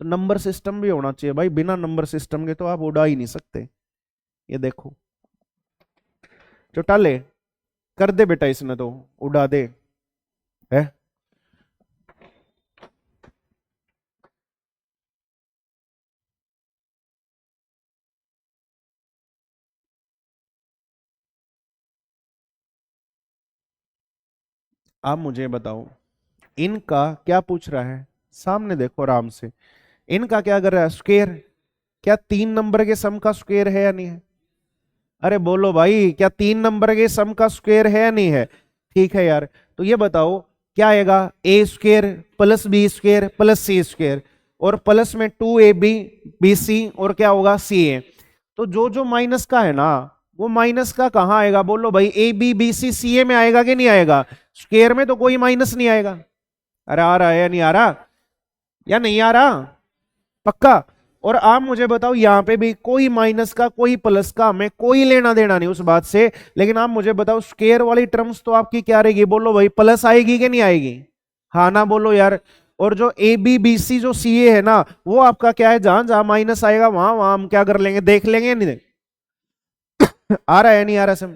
तो नंबर सिस्टम भी होना चाहिए भाई, बिना नंबर सिस्टम के तो आप उड़ा ही नहीं सकते। ये देखो चौटाले, कर दे बेटा इसने तो, उड़ा दे है। आप मुझे बताओ इनका क्या पूछ रहा है, सामने देखो आराम से। इनका क्या कर रहा है, स्क्वायर। क्या 3 नंबर के सम का स्क्वायर है या नहीं है? अरे बोलो भाई, क्या 3 नंबर के सम का स्क्वायर है या नहीं है? ठीक है यार। तो ये बताओ क्या आएगा, a square plus B square plus C square, और प्लस में 2ab बी सी, और क्या होगा सी ए। तो जो जो माइनस का है ना, वो माइनस का कहाँ आएगा बोलो भाई, ए बी बी सी सी ए में आएगा कि नहीं आएगा? स्क्वायर में तो कोई माइनस नहीं आएगा। अरे आ रहा है या नहीं आ रहा, या नहीं आ रहा? पक्का। और आप मुझे बताओ यहां पे भी कोई माइनस का कोई प्लस का हमें कोई लेना देना नहीं उस बात से। लेकिन आप मुझे बताओ स्क्वायर वाली टर्म्स तो आपकी क्या रहेगी बोलो भाई, प्लस आएगी कि नहीं आएगी? हाँ ना बोलो यार। और जो ए बी बी सी जो सी ए है ना, वो आपका क्या है, जहां जहां माइनस आएगा वहां वहां हम क्या कर लेंगे, देख लेंगे नहीं? आ रहा है नहीं आ रहा समझ?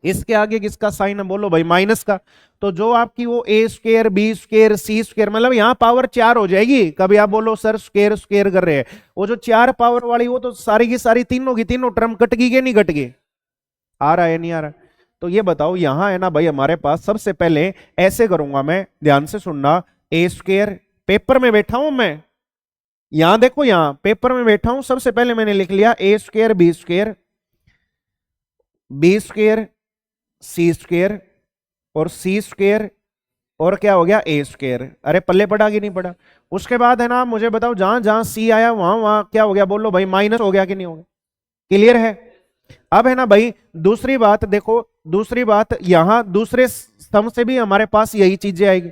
इसके आगे किसका साइन है बोलो भाई, माइनस का। तो जो आपकी वो ए square b square c square, मतलब यहां पावर 4 हो जाएगी। कभी आप बोलो सर स्क्वायर स्क्वायर कर रहे हैं, वो जो 4 पावर वाली वो तो सारी की सारी तीनों की तीनों टर्म कट गई कि नहीं कट गई? आ रहा है नहीं आ रहा? तो ये बताओ यहां है ना भाई हमारे पास, सबसे पहले ऐसे करूंगा मैं, ध्यान से सुनना। ए स्क्वायर, पेपर में बैठा हूं मैं, यहां देखो, यहां पेपर में बैठा हूं। सबसे पहले मैंने लिख लिया a square b square, b square c square, और सी स्क्वायर, और क्या हो गया ए स्क्वायर। अरे पल्ले पड़ा कि नहीं पड़ा? उसके बाद है ना मुझे बताओ जहां जहां सी आया वहां वहां क्या हो गया बोलो भाई, माइनस हो गया कि नहीं हो गया? क्लियर है? अब है ना भाई दूसरी बात देखो, दूसरी बात यहां दूसरे स्तंभ से भी हमारे पास यही चीजें आएगी।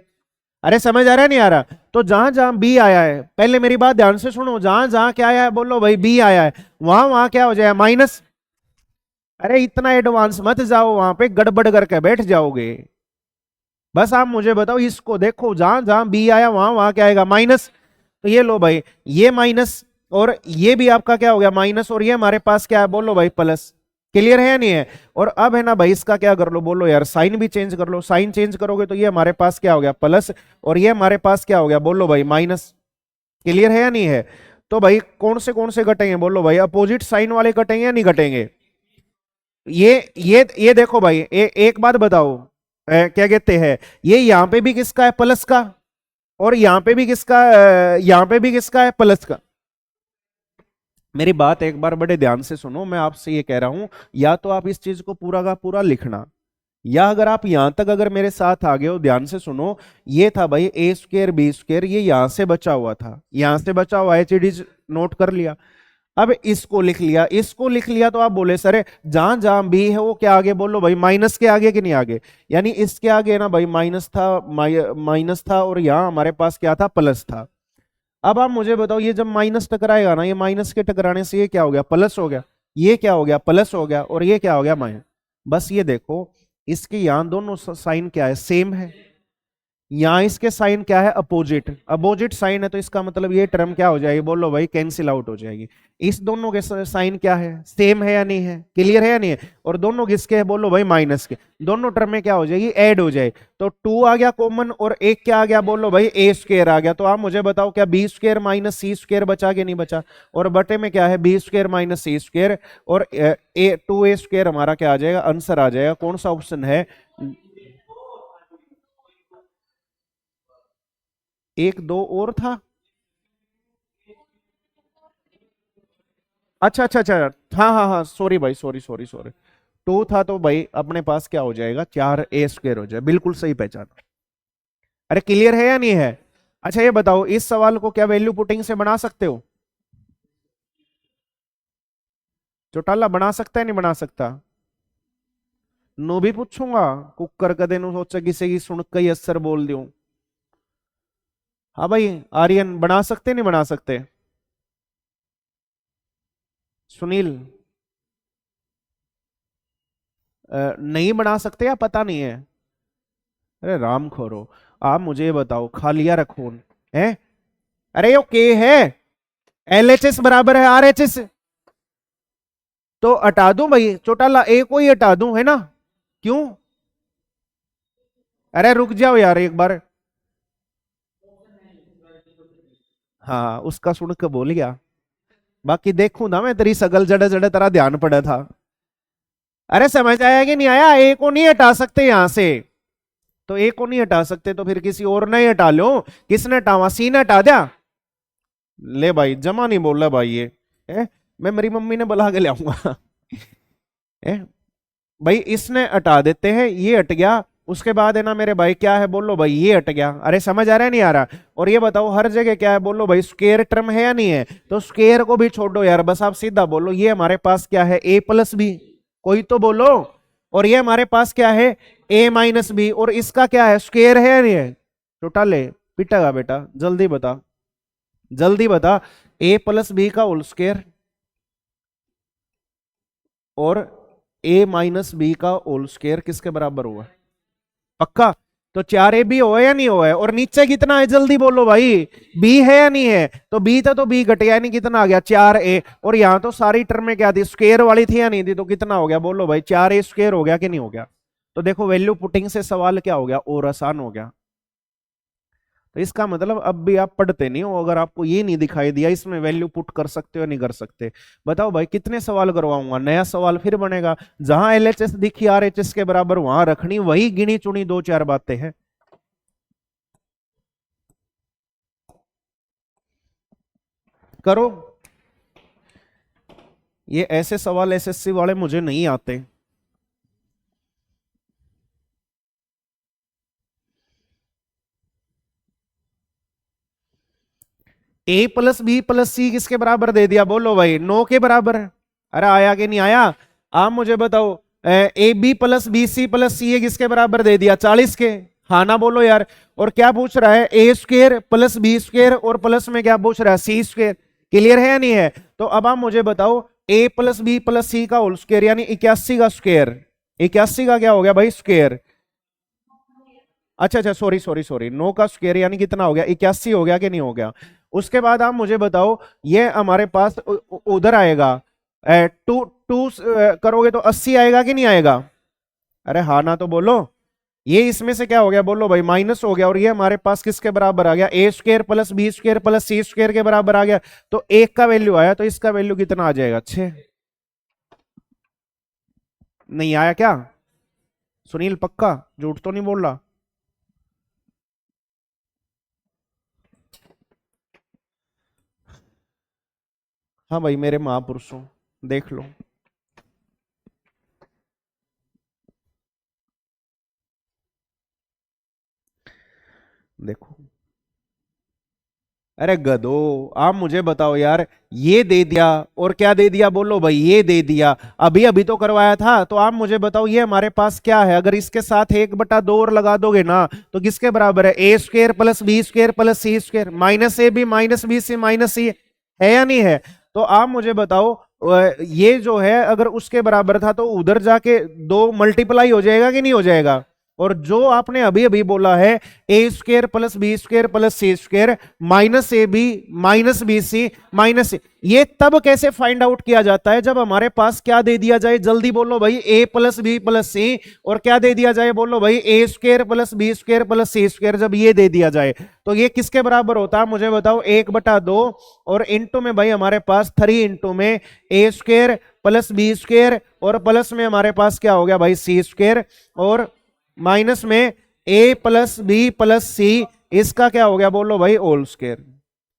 अरे समझ आ रहा है नहीं आ रहा? तो जहां जहां बी आया है, पहले मेरी बात ध्यान से सुनो, जहां जहां क्या आया है बोलो भाई, बी आया है, वहां वहां क्या हो जाएगा, माइनस। अरे इतना एडवांस मत जाओ, वहां पे गड़बड़ करके बैठ जाओगे। बस आप मुझे बताओ इसको देखो, जहां जहां बी आया वहां वहां क्या आएगा, माइनस। तो ये लो भाई, ये माइनस, और ये भी आपका क्या हो गया, माइनस, और ये हमारे पास क्या है बोलो भाई, प्लस। क्लियर है या नहीं है? और अब है ना भाई इसका क्या कर लो बोलो यार, साइन भी चेंज कर लो। साइन चेंज करोगे तो ये हमारे पास क्या हो गया, प्लस, और ये हमारे पास क्या हो गया बोलो भाई, माइनस। क्लियर है या नहीं है? तो भाई कौन से कटेंगे बोलो भाई, अपोजिट साइन वाले कटेंगे या नहीं कटेंगे? ये देखो भाई, एक बात बताओ, क्या कहते हैं, ये यहां पे भी किसका है, प्लस का, और यहां पे भी किसका, यहां पे भी किसका है, प्लस का। मेरी बात एक बार बड़े ध्यान से सुनो, मैं आपसे ये कह रहा हूं, या तो आप इस चीज को पूरा का पूरा लिखना, या अगर आप यहां तक अगर मेरे साथ आ गए हो, ध्यान से सुनो। ये था भाई ए स्क्वायर बी स्क्वायर, ये यहां से बचा हुआ था, यहां से बचा हुआ एचडीज नोट कर लिया। अब इसको लिख लिया, इसको लिख लिया, तो आप बोले सर जहां जहां बी है वो क्या आगे बोलो भाई, माइनस के आगे कि नहीं आगे? यानी इसके आगे ना भाई माइनस था, माइनस था, और यहां हमारे पास क्या था, प्लस था। अब आप मुझे बताओ ये जब माइनस टकराएगा ना, ये माइनस के टकराने से ये क्या हो गया, प्लस हो गया, ये क्या हो गया, प्लस हो गया, और ये क्या हो गया, माइनस। बस ये देखो, इसके यहां दोनों साइन क्या है, सेम है। यहां इसके साइन क्या है, अपोजिट, अपोजिट साइन है, तो इसका मतलब ये टर्म क्या हो जाएगी बोलो भाई, कैंसिल आउट हो जाएगी। इस दोनों के साइन क्या है, सेम है या नहीं है? क्लियर है या नहीं है? और दोनों किसके हैं बोलो भाई, माइनस के। दोनों टर्म में क्या हो जाएगी, ऐड हो जाए। तो 2 आ गया कॉमन, और एक क्या आ गया बोलो भाई, ए स्क्वायर आ गया। तो आप मुझे बताओ क्या बी स्क्वायर माइनस सी स्क्वायर बचा के नहीं बचा? और बटे में क्या है, बी स्क्वायर माइनस सी स्क्वायर, और ए 2a स्क्वायर हमारा क्या आ जाएगा, आंसर आ जाएगा। कौन सा ऑप्शन है? एक दो और था। अच्छा अच्छा अच्छा, हाँ हाँ हाँ, सॉरी भाई, सॉरी सॉरी सॉरी। 2 था तो भाई अपने पास क्या हो जाएगा, 4a स्क्वायर हो जाए, बिल्कुल सही पहचाना। अरे क्लियर है या नहीं है? अच्छा ये बताओ, इस सवाल को क्या वैल्यू पुटिंग से बना सकते हो? चौटाला बना सकता है नहीं बना सकता? नो भी पूछूंगा, कुकर कदे नु सोचा किसी की सुन कई असर बोल दूं। हाँ भाई आर्यन बना सकते नहीं बना सकते? सुनील नहीं बना सकते या पता नहीं है? अरे राम खोरो, आप मुझे ये बताओ, खा लिया रखून है? अरे यो के है, LHS बराबर है RHS, तो हटा दूं भाई चौटाला, ए को ही हटा दूं है ना? क्यों? अरे रुक जाओ यार एक बार। हाँ उसका सुन के बोल गया, बाकी देखूं ना मैं तेरी सगल जड़े जड़े तेरा ध्यान पड़ा था। अरे समझ आया कि नहीं आया? ए को नहीं हटा सकते यहां से, तो ए को नहीं हटा सकते तो फिर किसी और ने ही हटा लो। किसने हटावा? सी ने हटा दिया। ले भाई जमा नहीं बोल रहा भाई ये मैं मेरी मम्मी ने बुला के ले आऊंगा। भाई इसने हटा देते हैं, ये हट गया, उसके बाद है ना मेरे भाई क्या है बोलो भाई, ये हट गया। अरे समझ आ रहा है नहीं आ रहा? और ये बताओ हर जगह क्या है बोलो भाई, स्क्वायर टर्म है या नहीं है? तो स्क्वायर को भी छोड़ो यार, बस आप सीधा बोलो ये हमारे पास क्या है, a प्लस बी, कोई तो बोलो। और ये हमारे पास क्या है, a माइनस बी, और इसका क्या है, स्क्वायर है या नहीं है? चौटाले पिटेगा बेटा, जल्दी बता जल्दी बता, a प्लस बी का होल स्क्वायर और a माइनस बी का होल स्क्वायर किसके बराबर हुआ? पक्का? तो 4ab हो या नहीं हुआ है? और नीचे कितना है जल्दी बोलो भाई, b है या नहीं है? तो b था तो b घटे, यानी कितना आ गया 4a, और यहां तो सारी टर्में क्या थी, स्क्वायर वाली थी या नहीं थी? तो कितना हो गया बोलो भाई, 4a स्क्वायर हो गया कि नहीं हो गया? तो देखो वैल्यू पुटिंग से सवाल क्या हो गया, और आसान हो गया। तो इसका मतलब अब भी आप पढ़ते नहीं हो, अगर आपको ये नहीं दिखाई दिया इसमें वैल्यू पुट कर सकते हो नहीं कर सकते। बताओ भाई कितने सवाल करवाऊंगा, नया सवाल फिर बनेगा। जहां LHS दिखी RHS के बराबर वहां रखनी, वही गिनी चुनी दो चार बातें हैं। करो, ये ऐसे सवाल SSC वाले मुझे नहीं आते। a plus B plus c किसके बराबर दे दिया बोलो भाई, 9 के बराबर। अरे आया कि नहीं आया? आप मुझे बताओ, a B plus B C plus c किसके बराबर दे दिया, 40 के। हाँ ना बोलो यार। और क्या पूछ रहा है, ए स्क्वेयर प्लस बी स्क्वेयर, और प्लस में क्या पूछ रहा है, सी स्क्वेयर। क्लियर है या नहीं है? तो अब आप मुझे बताओ, a प्लस बी प्लस सी का होल स्क्वेयर यानी 81 का स्क्वेयर, 81 का क्या हो गया भाई स्क्वेयर। अच्छा अच्छा सॉरी सॉरी सॉरी, 9 का स्क्वायर यानी कितना हो गया, 81 हो गया कि नहीं हो गया? उसके बाद आप मुझे बताओ, ये हमारे पास उधर आएगा, टू टू करोगे तो 80 आएगा कि नहीं आएगा? अरे हाँ ना तो बोलो। ये इसमें से क्या हो गया बोलो भाई, माइनस हो गया, और ये हमारे पास किसके बराबर आ गया, a square plus B square plus C square के बराबर आ गया। तो एक का वैल्यू आया, तो इसका वैल्यू कितना आ जाएगा, 6। नहीं आया क्या? सुनील पक्का, झूठ तो नहीं बोल रहा? हाँ भाई मेरे महापुरुषों, देख लो। देखो, अरे गधो, आप मुझे बताओ यार, ये दे दिया और क्या दे दिया बोलो भाई, ये दे दिया, अभी अभी तो करवाया था। तो आप मुझे बताओ ये हमारे पास क्या है, अगर इसके साथ 1/2 और लगा दोगे ना तो किसके बराबर है, ए square plus B square plus C square, minus A B minus B C minus c, है या नहीं है? तो आप मुझे बताओ, ये जो है अगर उसके बराबर था तो उधर जाके 2 मल्टीप्लाई हो जाएगा कि नहीं हो जाएगा? और जो आपने अभी अभी बोला है, ए square plus B square plus C square minus A B minus B C minus, ये तब कैसे फाइंड आउट किया जाता है, जब हमारे पास क्या दे दिया जाए, जल्दी बोलो भाई, a plus B plus c, और क्या दे दिया जाए बोलो भाई, ए square plus B square plus सी स्क्वायर, जब ये दे दिया जाए तो ये किसके बराबर होता है मुझे बताओ, 1/2, और इंटू में भाई हमारे पास 3 इंटू में ए स्क्वायर प्लस बी स्क्वायर, और प्लस में हमारे पास क्या हो गया भाई, सी स्क्वायर, और माइनस में a प्लस बी प्लस सी, इसका क्या हो गया बोलो भाई, होल स्क्वायर।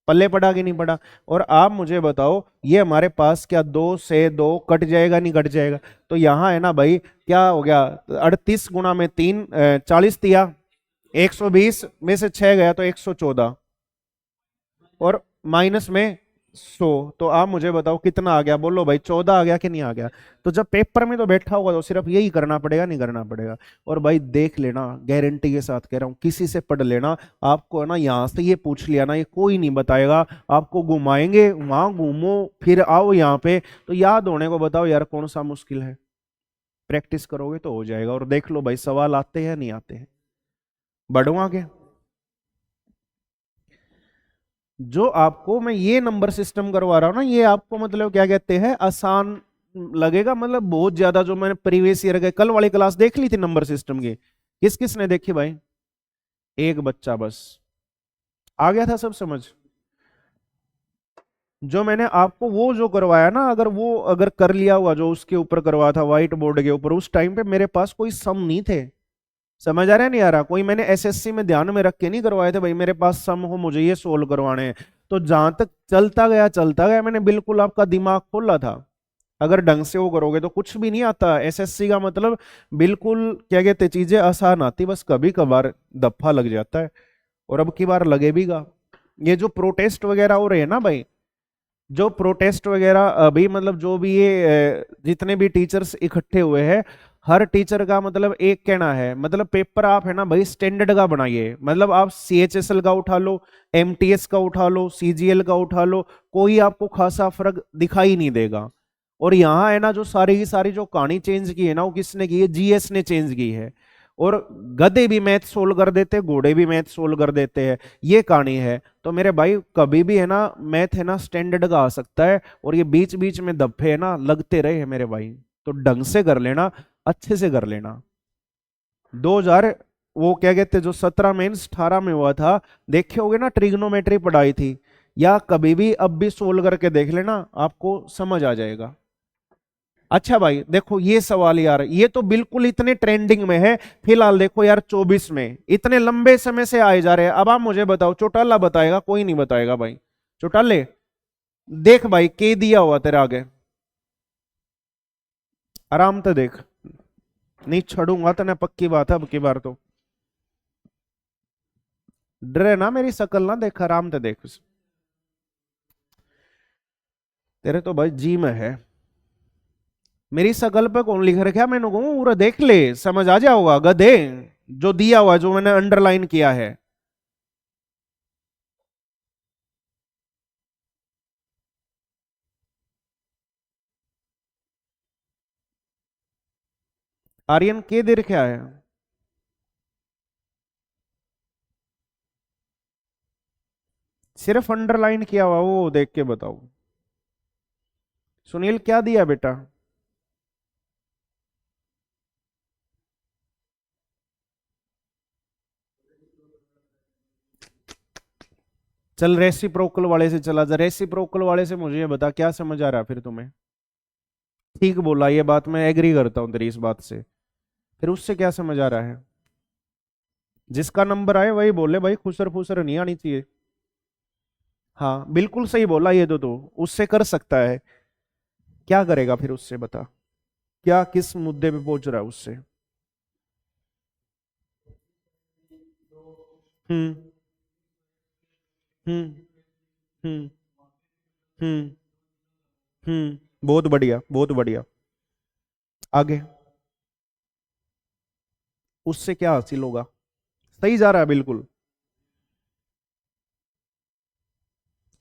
पल्ले पड़ा कि नहीं पड़ा? और आप मुझे बताओ, ये हमारे पास क्या 2 से 2 कट जाएगा नहीं कट जाएगा? तो यहां है ना भाई, क्या हो गया, 38 गुणा में 3 40 दिया, 120 में से 6 गया तो 114, और माइनस में 100। तो आप मुझे बताओ कितना आ गया, बोलो भाई 14 आ गया कि नहीं आ गया। तो जब पेपर में तो बैठा होगा तो सिर्फ यही करना पड़ेगा, नहीं करना पड़ेगा। और भाई देख लेना, गारंटी के साथ कह रहा हूं, किसी से पढ़ लेना, आपको है ना यहां से ये पूछ लिया ना, ये कोई नहीं बताएगा, आपको घुमाएंगे, वहां घूमो फिर आओ यहाँ पे, तो याद होने को बताओ यार कौन सा मुश्किल है। प्रैक्टिस करोगे तो हो जाएगा। और देख लो भाई सवाल आते हैं नहीं आते हैं। बढ़ो आगे। जो आपको मैं ये नंबर सिस्टम करवा रहा हूं ना, ये आपको मतलब क्या कहते हैं, आसान लगेगा, मतलब बहुत ज्यादा। जो मैंने प्रीवियस ईयर के कल वाली क्लास देख ली थी नंबर सिस्टम की, किस किस ने देखी भाई? एक बच्चा बस। आ गया था सब समझ? जो मैंने आपको वो जो करवाया ना, अगर वो अगर कर लिया हुआ, जो उसके ऊपर करवाया था व्हाइट बोर्ड के ऊपर, उस टाइम पे मेरे पास कोई सम नहीं थे। समझ आ रहा है नहीं आ रहा? कोई मैंने एसएससी में ध्यान में रख के नहीं करवाए थे भाई मेरे पास सम हो, मुझे ये सोल्व करवाने हैं। तो जहां तक चलता गया मैंने बिल्कुल आपका दिमाग खोला था। अगर ढंग से वो करोगे तो कुछ भी नहीं आता। एसएससी का मतलब बिल्कुल क्या कहते, चीजें आसान आती, बस कभी कभार दफा लग जाता है, और अब की बार लगे भीगा। ये जो प्रोटेस्ट वगैरह हो रहे हैं ना भाई, जो प्रोटेस्ट वगैरह अभी मतलब जो भी ये जितने भी टीचर्स इकट्ठे हुए हैं, हर टीचर का मतलब एक कहना है, मतलब पेपर आप है ना भाई स्टैंडर्ड का बनाइए। मतलब आप सीएचएसएल का उठा लो, एमटीएस का उठा लो, सीजीएल का उठा लो, कोई आपको खासा फर्क दिखाई नहीं देगा। और यहाँ है ना जो सारी की सारी जो कहानी चेंज की है ना, वो किसने की है? जीएस ने चेंज की है। और गधे भी मैथ सोल्व कर देते, घोड़े भी मैथ सोल्व कर देते हैं, ये कहानी है। तो मेरे भाई कभी भी है ना मैथ है ना स्टैंडर्ड का आ सकता है, और ये बीच बीच में धब्बे है ना लगते रहे हैं मेरे भाई। तो ढंग से कर लेना, अच्छे से कर लेना। 2000 वो क्या कहते, जो 17 मेंस 18 में हुआ था, देखे होगे ना, ट्रिग्नोमेट्री पढ़ाई थी, या कभी भी अब भी सोल्व करके देख लेना, आपको समझ आ जाएगा। अच्छा भाई देखो ये सवाल यार, ये तो बिल्कुल इतने ट्रेंडिंग में है फिलहाल। देखो यार 24 में इतने लंबे समय से आए जा रहे हैं। अब आप मुझे बताओ, चौटाला बताएगा? कोई नहीं बताएगा भाई। चौटाले देख भाई, के दिया हुआ तेरे आगे, आराम से देख, नहीं छोड़ूंगा तो ना, पक्की बात है अब की बार तो। डरे ना मेरी शकल ना देख, आराम से देख। तेरे तो भाई जी में है। मेरी शकल पे कौन लिख रखा है मैंने कहूँ, पूरा देख ले, समझ आ जाओगा गधे। जो दिया हुआ, जो मैंने अंडरलाइन किया है। आर्यन के दे रखा है? सिर्फ अंडरलाइन किया हुआ, वो देख के बताओ। सुनील क्या दिया बेटा? चल रेसिप्रोकल वाले से चला जा, रेसिप्रोकल वाले से मुझे ये बता क्या समझ आ रहा है फिर तुम्हें? ठीक बोला, ये बात मैं एग्री करता हूं तेरी इस बात से। फिर उससे क्या समझ आ रहा है? जिसका नंबर आए वही बोले भाई, खुसर फुसर नहीं आनी चाहिए। हाँ बिल्कुल सही बोला, ये तो उससे कर सकता है। क्या करेगा फिर उससे बता, क्या किस मुद्दे पे पहुंच रहा है उससे? हम्म। हम्म। हम्म। हम्म। बहुत बढ़िया, बहुत बढ़िया। आगे उससे क्या हासिल होगा? सही जा रहा है बिल्कुल।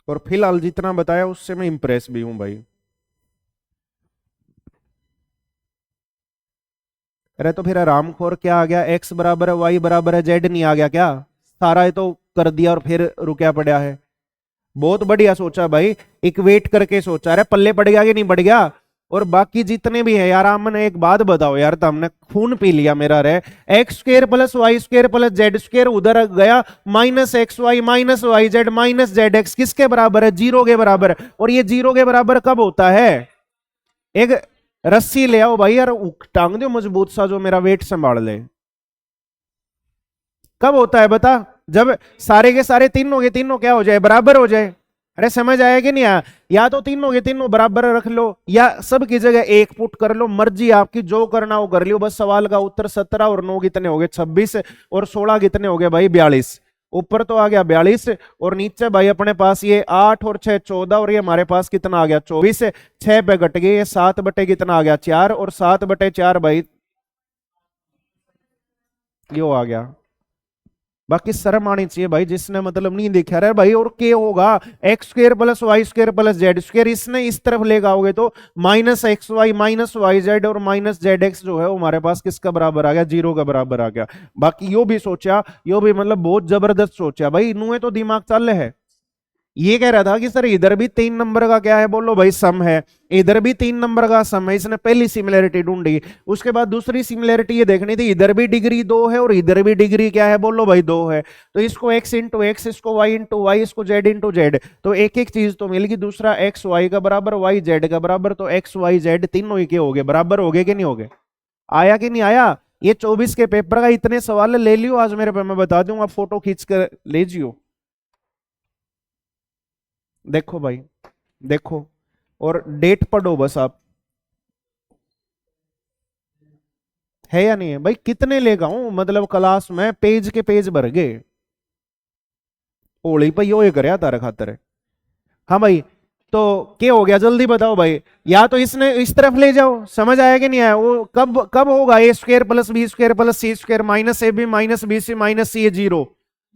और फिलहाल जितना बताया उससे मैं इंप्रेस भी हूं भाई। अरे तो फिर आरामखोर क्या आ गया, एक्स बराबर है वाई बराबर है जेड नहीं आ गया क्या? सारा ये तो कर दिया और फिर रुकया पड़ा है। बहुत बढ़िया सोचा भाई, इक्वेट करके सोचा। अरे पल्ले पड़ गया कि नहीं पड़ गया? और बाकी जितने भी है यार, हमने एक बात बताओ यार, तो हमने खून पी लिया मेरा रे। X square plus Y square plus Z square उधर गया, minus X Y minus Y Z minus Z X किसके बराबर है? जीरो के बराबर। और ये जीरो के बराबर कब होता है? एक रस्सी ले आओ भाई यार, टांग दो मजबूत सा, जो मेरा वेट संभाल ले। कब होता है बता? जब सारे के सारे तीनों के तीनों क्या हो जाए, बराबर हो जाए। अरे समझ आया कि नहीं आया? या तो तीनों के तीनों बराबर रख लो, या सब की जगह एक पुट कर लो, मर्जी आपकी, जो करना वो कर लियो। बस सवाल का उत्तर 17 और 9 कितने हो गए? 26। और 16 कितने हो गए भाई? 42। ऊपर तो आ गया 42 और नीचे भाई अपने पास ये 8 और 6 14 और ये हमारे पास कितना आ गया 24। 6 पे घट गए, ये 7 बटे कितना आ गया 4 और 7 बटे 4 भाई यो आ गया। बाकी शर्म आनी चाहिए भाई जिसने मतलब नहीं देखा रहा भाई। और क्या होगा X square plus Y square plus Z square, इसने इस तरफ लेगा आओगे तो minus X Y minus Y Z और माइनस जेड एक्स जो है वो हमारे पास किसका बराबर आ गया 0 का बराबर आ गया। बाकी यो भी सोचा, यो भी मतलब बहुत जबरदस्त सोचा भाई, इन्होंने तो दिमाग चल है। ये कह रहा था कि सर इधर भी 3 नंबर का क्या है, बोलो भाई सम है, इधर भी 3 नंबर का सम है। इसने पहली सिमिलरिटी ढूंढी, उसके बाद दूसरी सिमिलरिटी ये देखनी थी, इधर भी डिग्री 2 है और इधर भी डिग्री क्या है, बोलो भाई 2 है। तो इसको x इंटू एक्स, इसको y इंटू वाई, इसको z इंटू जेड, तो एक एक चीज तो मिल गई। दूसरा x y का बराबर y z का बराबर, तो x y z तीनों ही के हो गए बराबर, हो गए कि नहीं हो गए? आया कि नहीं आया? ये 24 के पेपर का इतने सवाल ले लियो आज मेरे पे, मैं बता दूंगा, फोटो खींच कर ले जियो। देखो भाई देखो, और डेट पढ़ो बस आप, है या नहीं है भाई? कितने लेगा हूं मतलब क्लास में पेज के पेज भर गए, ओली पर यो कर तारा खातर है। हाँ भाई, तो क्या हो गया जल्दी बताओ भाई। या तो इसने इस तरफ ले जाओ, समझ आया कि नहीं आया? वो कब कब होगा a square plus B square plus C square minus A B minus B C minus c 0,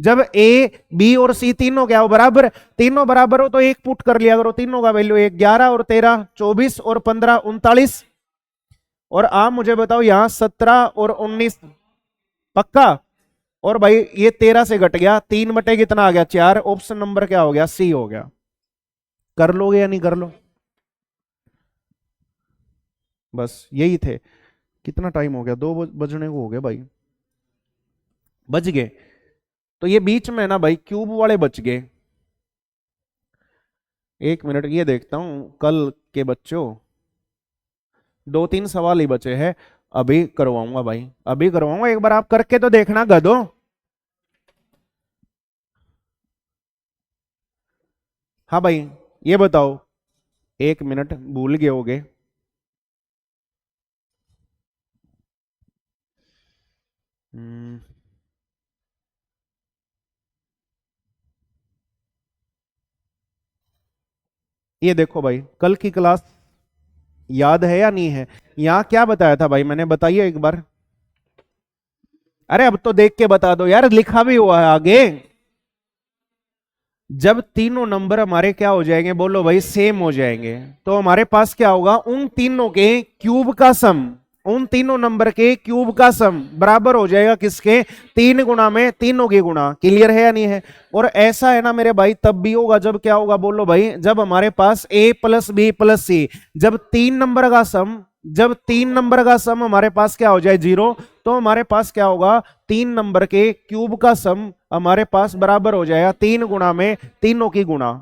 जब ए बी और सी तीनों क्या हो बराबर, तीनों बराबर हो तो एक पुट कर लिया करो, तीनों का वैल्यू 11 और 13 24 और 15 39। और आप मुझे बताओ यहां 17 और 19 पक्का? और भाई ये 13 से घट गया, 3 बटे कितना आ गया 4, ऑप्शन नंबर क्या हो गया सी हो गया। कर लोगे या नहीं कर लो? बस यही थे। कितना टाइम हो गया, 2 बजने को हो गया भाई, बच गए। तो ये बीच में ना भाई क्यूब वाले बच गए। एक मिनट ये देखता हूं कल के बच्चों, 2-3 सवाल ही बचे हैं, अभी करवाऊंगा भाई, अभी करवाऊंगा, एक बार आप करके तो देखना गधो। हाँ भाई ये बताओ, एक मिनट भूल गए होगे। हम्म, ये देखो भाई कल की क्लास याद है या नहीं है? यहाँ क्या बताया था भाई मैंने, बताइए एक बार। अरे अब तो देख के बता दो यार, लिखा भी हुआ है आगे। जब तीनों नंबर हमारे क्या हो जाएंगे, बोलो भाई सेम हो जाएंगे, तो हमारे पास क्या होगा, उन तीनों के क्यूब का सम, उन तीनों नंबर के क्यूब का सम बराबर हो जाएगा किसके, 3 गुना में तीनों की गुणा। क्लियर है या नहीं है? और ऐसा है ना मेरे भाई तब भी होगा जब क्या होगा, बोलो भाई जब हमारे पास a प्लस बी प्लस सी, जब 3 नंबर का सम, जब 3 नंबर का सम हमारे पास क्या हो जाए 0, तो हमारे पास क्या होगा 3 नंबर के क्यूब का सम हमारे पास बराबर हो जाएगा 3 गुना में तीनों की गुणा।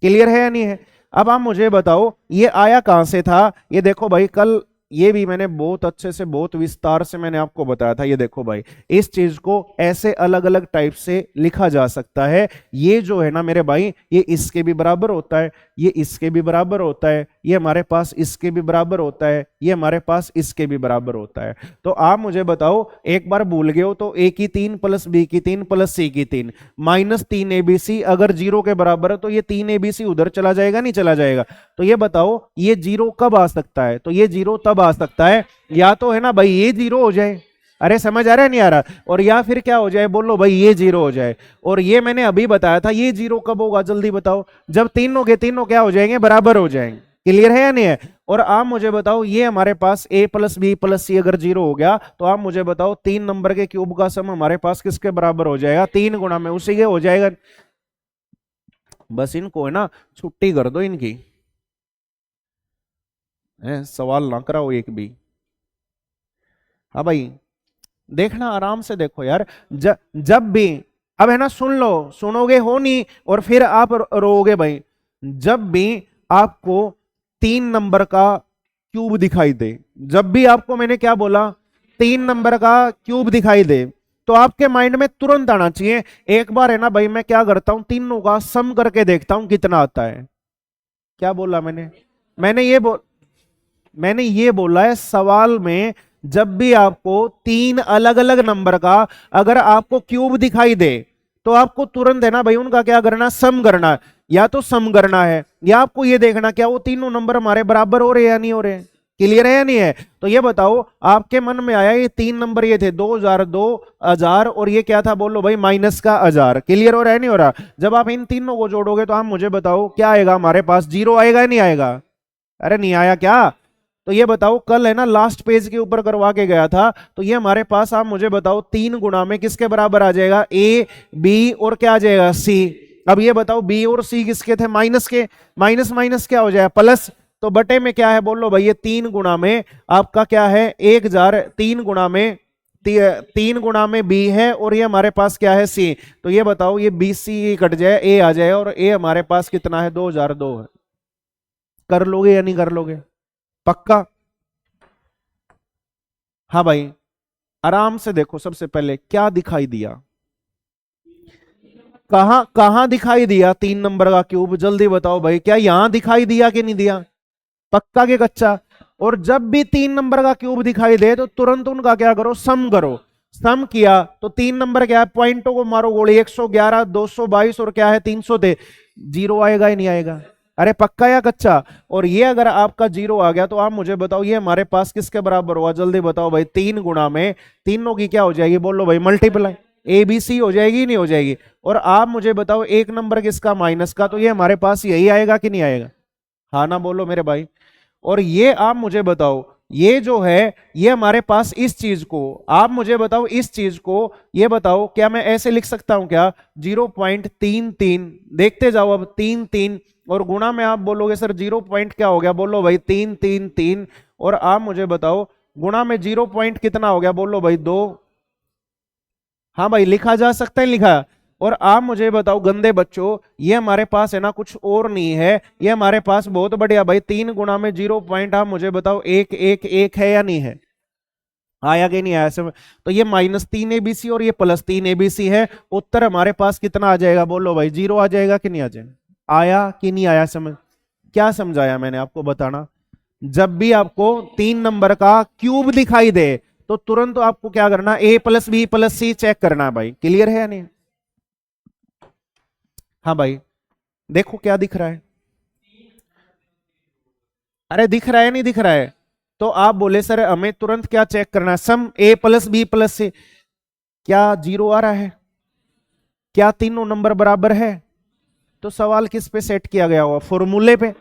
क्लियर है या नहीं है? अब आप मुझे बताओ ये आया कहां से था? ये देखो भाई कल ये भी मैंने बहुत अच्छे से बहुत विस्तार से मैंने आपको बताया था। ये देखो भाई इस चीज को ऐसे अलग अलग टाइप से लिखा जा सकता है। ये जो है ना मेरे भाई, ये इसके भी बराबर होता है, ये इसके भी बराबर होता है, ये हमारे पास इसके भी बराबर होता है, ये हमारे पास इसके भी बराबर होता है। तो आप मुझे बताओ, एक बार भूल गए हो तो a की 3 प्लस बी की 3 प्लस सी की 3 माइनस 3 abc अगर 0 के बराबर है तो ये 3 abc उधर चला जाएगा नहीं चला जाएगा? तो ये बताओ ये 0 कब आ सकता है? तो ये 0 तब आ सकता है या तो है ना भाई ये 0 हो जाए, अरे समझ आ रहा है नहीं आ रहा, और या फिर क्या हो जाए, बोलो भाई ये 0 हो जाए। और ये मैंने अभी बताया था, ये 0 कब होगा जल्दी बताओ, जब तीनों के तीनों क्या हो जाएंगे, बराबर हो जाएंगे। क्लियर है या नहीं है? और आप मुझे बताओ ये हमारे पास a प्लस बी प्लस सी अगर 0 हो गया तो आप मुझे बताओ 3 नंबर के क्यूब का सम हमारे पास किसके बराबर हो जाएगा, 3 गुना में उसी के हो जाएगा। बस इनको है ना छुट्टी कर दो इनकी, सवाल ना कराओ एक भी। हाँ भाई देखना आराम से देखो यार, जब भी, अब है ना सुन लो, सुनोगे हो नहीं और फिर आप रोओगे भाई। जब भी आपको 3 नंबर का क्यूब दिखाई दे, जब भी आपको मैंने क्या बोला 3 नंबर का क्यूब दिखाई दे, तो आपके माइंड में तुरंत आना चाहिए, एक बार है ना भाई मैं क्या करता हूं तीनों का सम करके देखता हूं कितना आता है। क्या बोला मैंने? मैंने ये बोल मैंने ये बोला है सवाल में, जब भी आपको 3 अलग अलग नंबर का अगर आपको क्यूब दिखाई दे तो आपको तुरंत है ना भाई उनका क्या करना, सम करना है, या तो सम करना है या आपको ये देखना क्या वो तीनों नंबर हमारे बराबर हो रहे हैं या नहीं हो रहे। क्लियर है या नहीं है? तो ये बताओ आपके मन में आया ये तीन नंबर ये थे 2000, 2000 और ये क्या था बोलो भाई माइनस का 1000। क्लियर हो रहा है नहीं हो रहा? जब आप इन तीनों को जोड़ोगे तो आप मुझे बताओ क्या आएगा हमारे पास, जीरो आएगा या नहीं आएगा? अरे नहीं आया क्या? तो ये बताओ कल है ना लास्ट पेज के ऊपर करवा के गया था, तो ये हमारे पास आप मुझे बताओ 3 गुना में किसके बराबर आ जाएगा, ए बी और क्या आ जाएगा सी। अब ये बताओ बी और सी किसके थे, माइनस के, माइनस माइनस क्या हो जाएगा प्लस, तो बटे में क्या है बोलो भाई ये 3 गुना में आपका क्या है 1000, 3 गुना में 3 गुना में बी है और ये हमारे पास क्या है सी। तो ये बताओ ये बी सी कट जाए ए आ जाए और ए हमारे पास कितना है 2002 है। कर लोगे या नहीं कर लोगे? पक्का? हाँ भाई आराम से देखो, सबसे पहले क्या दिखाई दिया, कहां कहां दिखाई दिया 3 नंबर का क्यूब, जल्दी बताओ भाई, क्या यहां दिखाई दिया कि नहीं दिया? पक्का के कच्चा? और जब भी 3 नंबर का क्यूब दिखाई दे तो तुरंत उनका क्या करो, सम करो। सम किया तो 3 नंबर क्या है, पॉइंटों को मारो गोली, 111, 222 और क्या है 300 थे, जीरो आएगा ही नहीं आएगा? अरे पक्का या कच्चा? और ये अगर आपका जीरो आ गया तो आप मुझे बताओ ये हमारे पास किसके बराबर हुआ, जल्दी बताओ भाई, 3 गुना में तीनों की क्या हो जाएगी बोलो भाई, मल्टीप्लाई, ए बी सी हो जाएगी नहीं हो जाएगी? और आप मुझे बताओ एक नंबर किसका, माइनस का, तो ये हमारे पास यही आएगा कि नहीं आएगा? हाँ ना बोलो मेरे भाई। और ये आप मुझे बताओ ये जो है ये हमारे पास इस चीज को, आप मुझे बताओ इस चीज को, ये बताओ क्या मैं ऐसे लिख सकता हूं क्या, 0.33, देखते जाओ अब 3 3 और गुणा में आप बोलोगे सर 0 पॉइंट क्या हो गया, बोलो भाई 3 3 3 और आप मुझे बताओ गुणा में 0 पॉइंट कितना हो गया, बोलो भाई 2। हाँ भाई लिखा जा सकता है, लिखा। और आप मुझे बताओ गंदे बच्चों ये हमारे पास है ना कुछ और नहीं है, ये हमारे पास बहुत बढ़िया भाई 3 गुना में 0 पॉइंट, आप मुझे बताओ 1 1 1 है या नहीं है? आया कि नहीं आया समझ? तो ये -3 ABC और ये +3 ABC है, उत्तर हमारे पास कितना आ जाएगा बोलो भाई, 0 आ जाएगा कि नहीं आ जाएगा? आया कि नहीं आया समझ? क्या समझाया मैंने आपको बताना। जब भी आपको 3 नंबर का क्यूब दिखाई दे तो तुरंत तो आपको क्या करना, A + B + C चेक करना है भाई। क्लियर है या नहीं? हाँ भाई देखो क्या दिख रहा है, अरे दिख रहा है नहीं दिख रहा है? तो आप बोले सर हमें तुरंत क्या चेक करना है, सम A + B + C, क्या जीरो आ रहा है, क्या तीनों नंबर बराबर है? तो सवाल किस पे सेट किया गया हुआ, फॉर्मूले पे।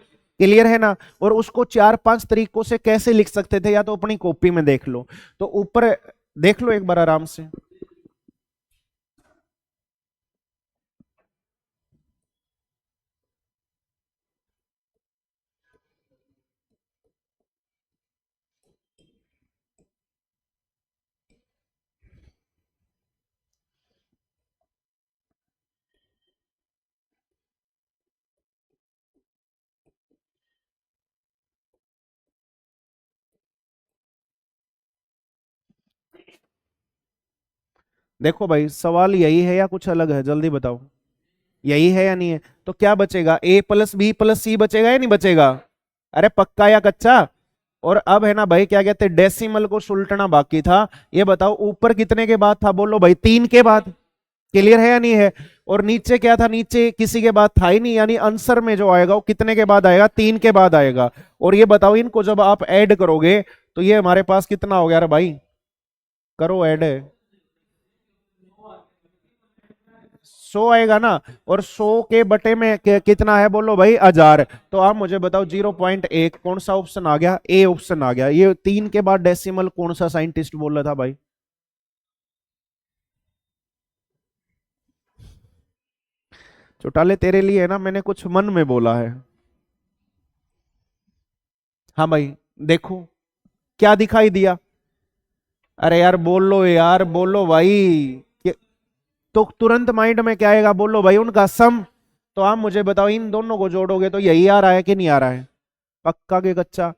क्लियर है ना? और उसको 4 5 तरीकों से कैसे लिख सकते थे, या तो अपनी कॉपी में देख लो, तो ऊपर देख लो एक बार आराम से। देखो भाई सवाल यही है या कुछ अलग है, जल्दी बताओ, यही है या नहीं है? तो क्या बचेगा, A + B + C बचेगा या नहीं बचेगा? अरे पक्का या कच्चा? और अब है ना भाई क्या कहते हैं, डेसिमल को सुलटना बाकी था, ये बताओ ऊपर कितने के बाद था, बोलो भाई 3 के बाद। क्लियर है या नहीं है? और नीचे क्या था, नीचे किसी के बाद था ही नहीं, यानी आंसर में जो आएगा वो कितने के बाद आएगा, 3 के बाद आएगा। और ये बताओ इनको जब आप ऐड करोगे तो ये हमारे पास कितना हो गया, अरे भाई करो ऐड, 100 आएगा ना, और 100 के बटे में कितना है बोलो भाई 1000। तो आप मुझे बताओ 0.1 कौन सा ऑप्शन आ गया, ए ऑप्शन आ गया। ये 3 के बाद डेसिमल कौन सा साइंटिस्ट बोल रहा था भाई? चौटाले तेरे लिए है ना मैंने कुछ मन में बोला है। हाँ भाई देखो क्या दिखाई दिया, अरे यार बोलो यार बोलो भाई, तो तुरंत माइंड में क्या आएगा बोलो भाई, उनका सम। तो आप मुझे बताओ इन दोनों को जोड़ोगे तो यही आ रहा है कि नहीं आ रहा है? पक्का के कच्चा?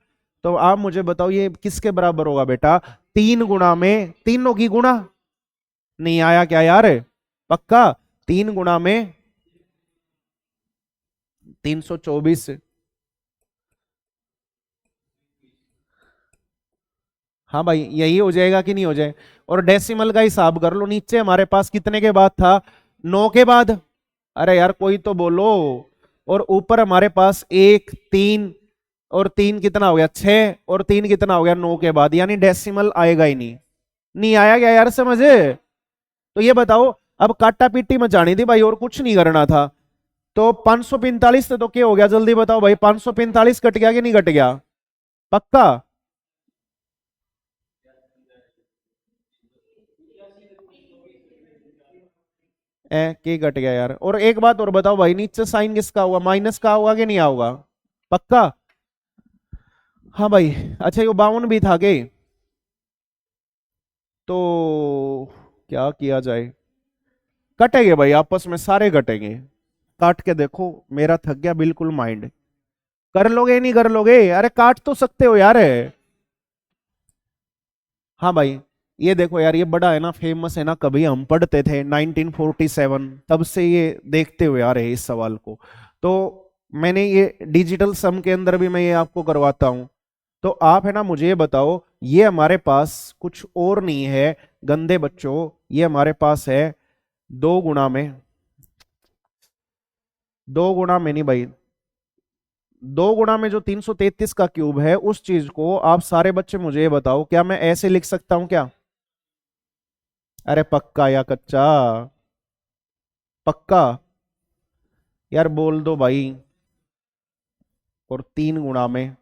तो आप मुझे बताओ ये किसके बराबर होगा बेटा, 3 गुना में तीनों की गुणा, नहीं आया क्या यार? पक्का 3 गुना में 324। हाँ भाई यही हो जाएगा कि नहीं हो जाए? और डेसिमल का हिसाब कर लो, नीचे हमारे पास कितने के बाद था, 9 के बाद, अरे यार कोई तो बोलो। और ऊपर हमारे पास 1 3, और 3 कितना हो गया 6, और 3 कितना हो गया 9 के बाद, यानी डेसिमल आएगा ही नहीं। नहीं आया क्या यार समझे? तो ये बताओ, अब काटा पीटी मचानी थी भाई और कुछ नहीं करना था। तो 545 से तो क्या हो गया, जल्दी बताओ भाई, 545 कट गया कि नहीं कट गया? पक्का? के कट गया यार। और एक बात और बताओ भाई, नीचे साइन किसका होगा, माइनस का होगा कि नहीं होगा? पक्का? हाँ भाई। अच्छा ये 52 भी था के? तो क्या किया जाए? कटेंगे भाई, आपस में सारे कटेंगे। काट के देखो, मेरा थक गया बिल्कुल माइंड। कर लोगे नहीं कर लोगे? अरे काट तो सकते हो यार। हाँ भाई। ये देखो यार, ये बड़ा है ना, फेमस है ना, कभी हम पढ़ते थे 1947, तब से ये देखते हुए आ रहे हैं इस सवाल को। तो मैंने ये डिजिटल सम के अंदर भी मैं ये आपको करवाता हूं। तो आप है ना मुझे ये बताओ, ये हमारे पास कुछ और नहीं है गंदे बच्चों, ये हमारे पास है 2 गुणा में, 2 गुणा में नहीं भाई, 2 गुणा में जो 333 का क्यूब है, उस चीज को आप सारे बच्चे मुझे ये बताओ, क्या मैं ऐसे लिख सकता हूं क्या? अरे पक्का या कच्चा? पक्का? यार बोल दो भाई। और 3 गुणा में,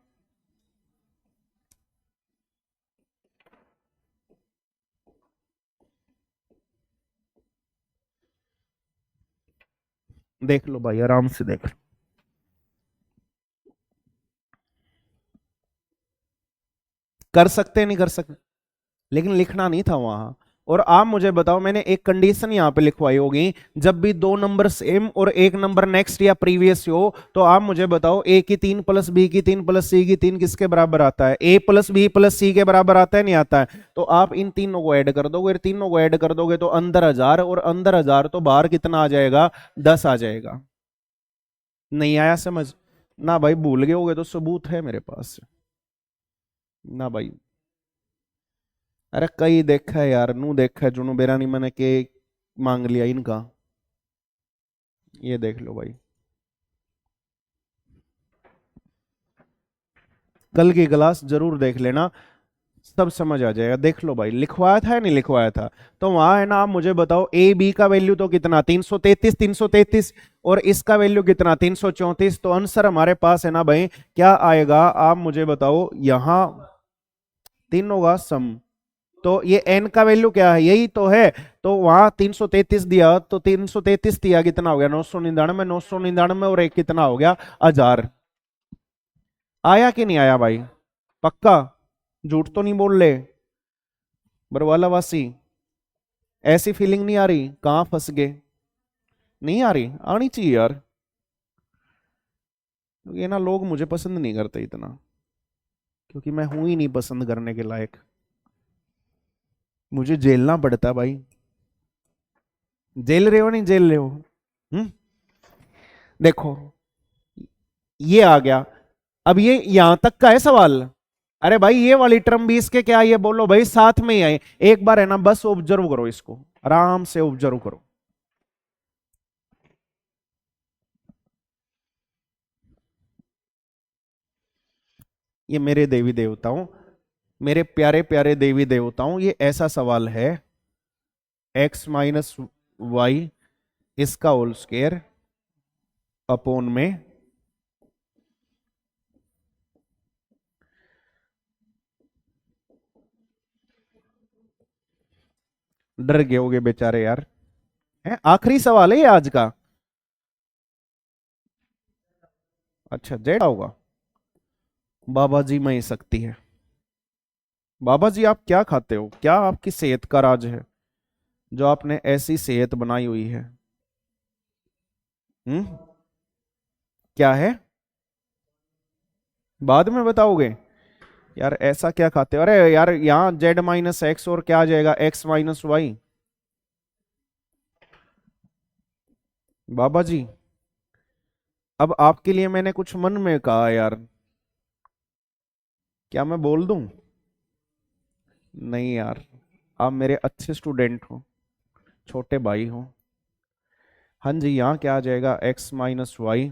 देख लो भाई आराम से देख लो। कर सकते नहीं कर सकते, लेकिन लिखना नहीं था वहां। और आप मुझे बताओ, मैंने एक कंडीशन यहां पे लिखवाई होगी, जब भी दो नंबर सेम और एक नंबर नेक्स्ट या प्रीवियस हो, तो आप मुझे बताओ ए की 3 प्लस बी की 3 प्लस सी की 3 किसके बराबर आता है? ए प्लस बी प्लस सी के बराबर आता है नहीं आता है? तो आप इन तीनों को ऐड कर दोगे, तीनों को ऐड कर दोगे तो अंदर 1000, और अंदर 1000 तो बाहर कितना आ जाएगा? 10 आ जाएगा। नहीं आया समझ? ना भाई भूल गए होगे तो सबूत है मेरे पास। ना भाई। अरे कई देखा है यार, नू देखा है जुनू बेरा नहीं, मैंने के मांग लिया इनका। ये देख लो भाई, कल की क्लास जरूर देख लेना, सब समझ आ जाएगा। देख लो भाई, लिखवाया था या नहीं लिखवाया था? तो वहां है ना, आप मुझे बताओ, ए बी का वैल्यू तो कितना 333, 333, और इसका वैल्यू कितना 334, तो आंसर हमारे पास है ना भाई, क्या आएगा आप मुझे बताओ, यहां तीनों का सम। तो ये n का वैल्यू क्या है, यही तो है। तो वहां 333 दिया, तो 333 दिया कितना हो गया 999, 999 और एक कितना हो गया 1000। आया कि नहीं आया भाई? पक्का? झूठ तो नहीं बोल ले बरवाला वासी? ऐसी फीलिंग नहीं आ रही, कहां फंस गए? नहीं आ रही, आनी चाहिए यार। ये ना लोग मुझे पसंद नहीं करते इतना, क्योंकि मैं हूं ही नहीं पसंद करने के लायक। मुझे झेलना पड़ता है भाई। झेल रहे हो नहीं झेल रहे हो? हम्म। देखो, ये आ गया। अब ये यहां तक का है सवाल। अरे भाई ये वाली टर्म भी इसके क्या, ये बोलो भाई साथ में ही आए। एक बार है ना बस ऑब्जर्व करो इसको, आराम से ऑब्जर्व करो। ये मेरे देवी देवताओं, मेरे प्यारे प्यारे देवी देवताओं, ये ऐसा सवाल है, x - y इसका होल स्क्वायर अपोन में, डर गए होगे बेचारे यार। है आखिरी सवाल है ये आज का। अच्छा जेड होगा। बाबा जी में ही सकती है। बाबा जी आप क्या खाते हो, क्या आपकी सेहत का राज है जो आपने ऐसी सेहत बनाई हुई है? हम्म। क्या है? बाद में बताओगे? यार ऐसा क्या खाते हो? अरे यार यहाँ z - x और क्या आ जाएगा x - y। बाबा जी, अब आपके लिए मैंने कुछ मन में कहा यार, क्या मैं बोल दूं? नहीं यार, आप मेरे अच्छे स्टूडेंट हो, छोटे भाई हो, हाँ जी, यहाँ क्या आ जाएगा, x माइनस वाई।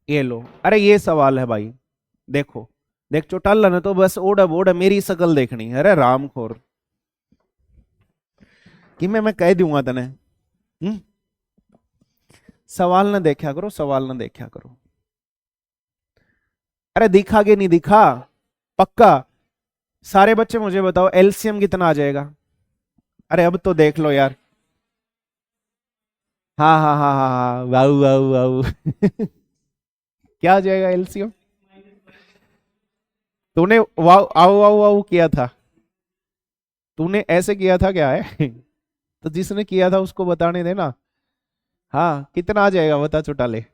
ये लो, अरे ये सवाल है भाई, देखो देख चौटाला ने तो बस ओड़ा बोड़ा मेरी शकल देखनी है। अरे रामखोर कि मैं कह दूंगा तने। सवाल ना देखा करो, सवाल ना देखा करो। अरे दिखा के नहीं दिखा, पक्का। सारे बच्चे मुझे बताओ एलसीएम कितना आ जाएगा। अरे अब तो देख लो यार। हाँ हाँ हाँ हाँ हाँ, वाऊ वाऊ वाऊ। क्या आ जाएगा एलसीएम। तूने वाऊ आओ आओ आओ किया था, तूने ऐसे किया था क्या है। तो जिसने किया था उसको बताने देना। हाँ कितना आ जाएगा बता चौटाले।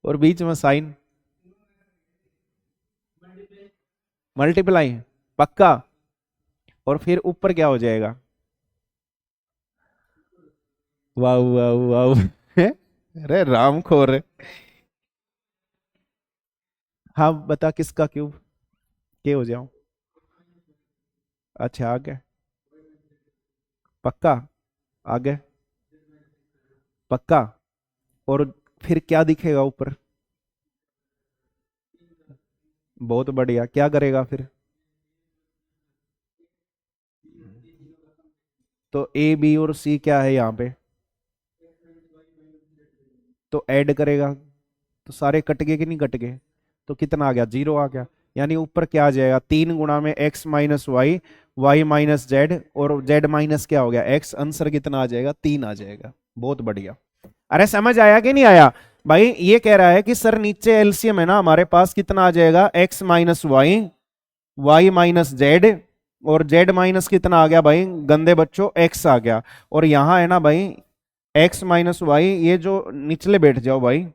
और बीच में साइन मल्टीप्लाई, पक्का। और फिर ऊपर क्या हो जाएगा। वाह वाह वाह। अरे रामखोर। हाँ बता किसका क्यूब, के हो जाऊं। अच्छा आगे, पक्का आगे, पक्का। और फिर क्या दिखेगा ऊपर। बहुत बढ़िया, क्या करेगा फिर। तो ए बी और सी क्या है यहाँ पे, तो ऐड करेगा। तो सारे कट गए कि नहीं कट गए, तो कितना आ गया, जीरो आ गया। यानी ऊपर क्या आ जाएगा, 3 गुणा में x minus Y, Y minus Z, और जेड माइनस क्या हो गया x। आंसर कितना आ जाएगा, 3 आ जाएगा। बहुत बढ़िया। अरे समझ आया कि नहीं आया। भाई ये कह रहा है कि सर नीचे एलसीएम है ना हमारे पास, कितना आ जाएगा, x minus Y, Y minus Z, और जेड माइनस कितना आ गया भाई गंदे बच्चों, x आ गया। और यहां है ना भाई x माइनस वाई, ये जो निचले बैठ जाओ भाई,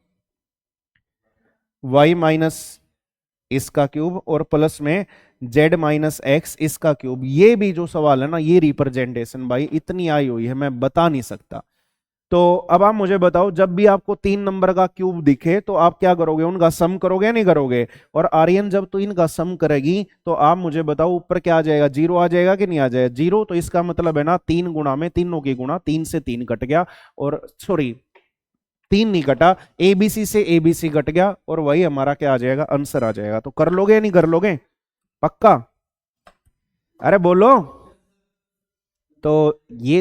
y माइनस इसका क्यूब, और प्लस में z माइनस एक्स इसका क्यूब। ये भी जो सवाल है ना, ये रिप्रेजेंटेशन भाई इतनी आई हुई है मैं बता नहीं सकता। तो अब आप मुझे बताओ, जब भी आपको 3 नंबर का क्यूब दिखे तो आप क्या करोगे, उनका सम करोगे या नहीं करोगे। और आर्यन जब तो इनका सम करेगी तो आप मुझे बताओ ऊपर क्या आ जाएगा, जीरो आ जाएगा कि नहीं आ जाएगा, जीरो। तो इसका मतलब है ना 3 गुणा में, तीनों की गुणा, 3 से 3 कट गया, और सॉरी 3 नहीं कटा, एबीसी से एबीसी कट गया, और वही हमारा क्या आ जाएगा, आंसर आ जाएगा। तो कर लोगे या नहीं कर लोगे, पक्का। अरे बोलो। तो ये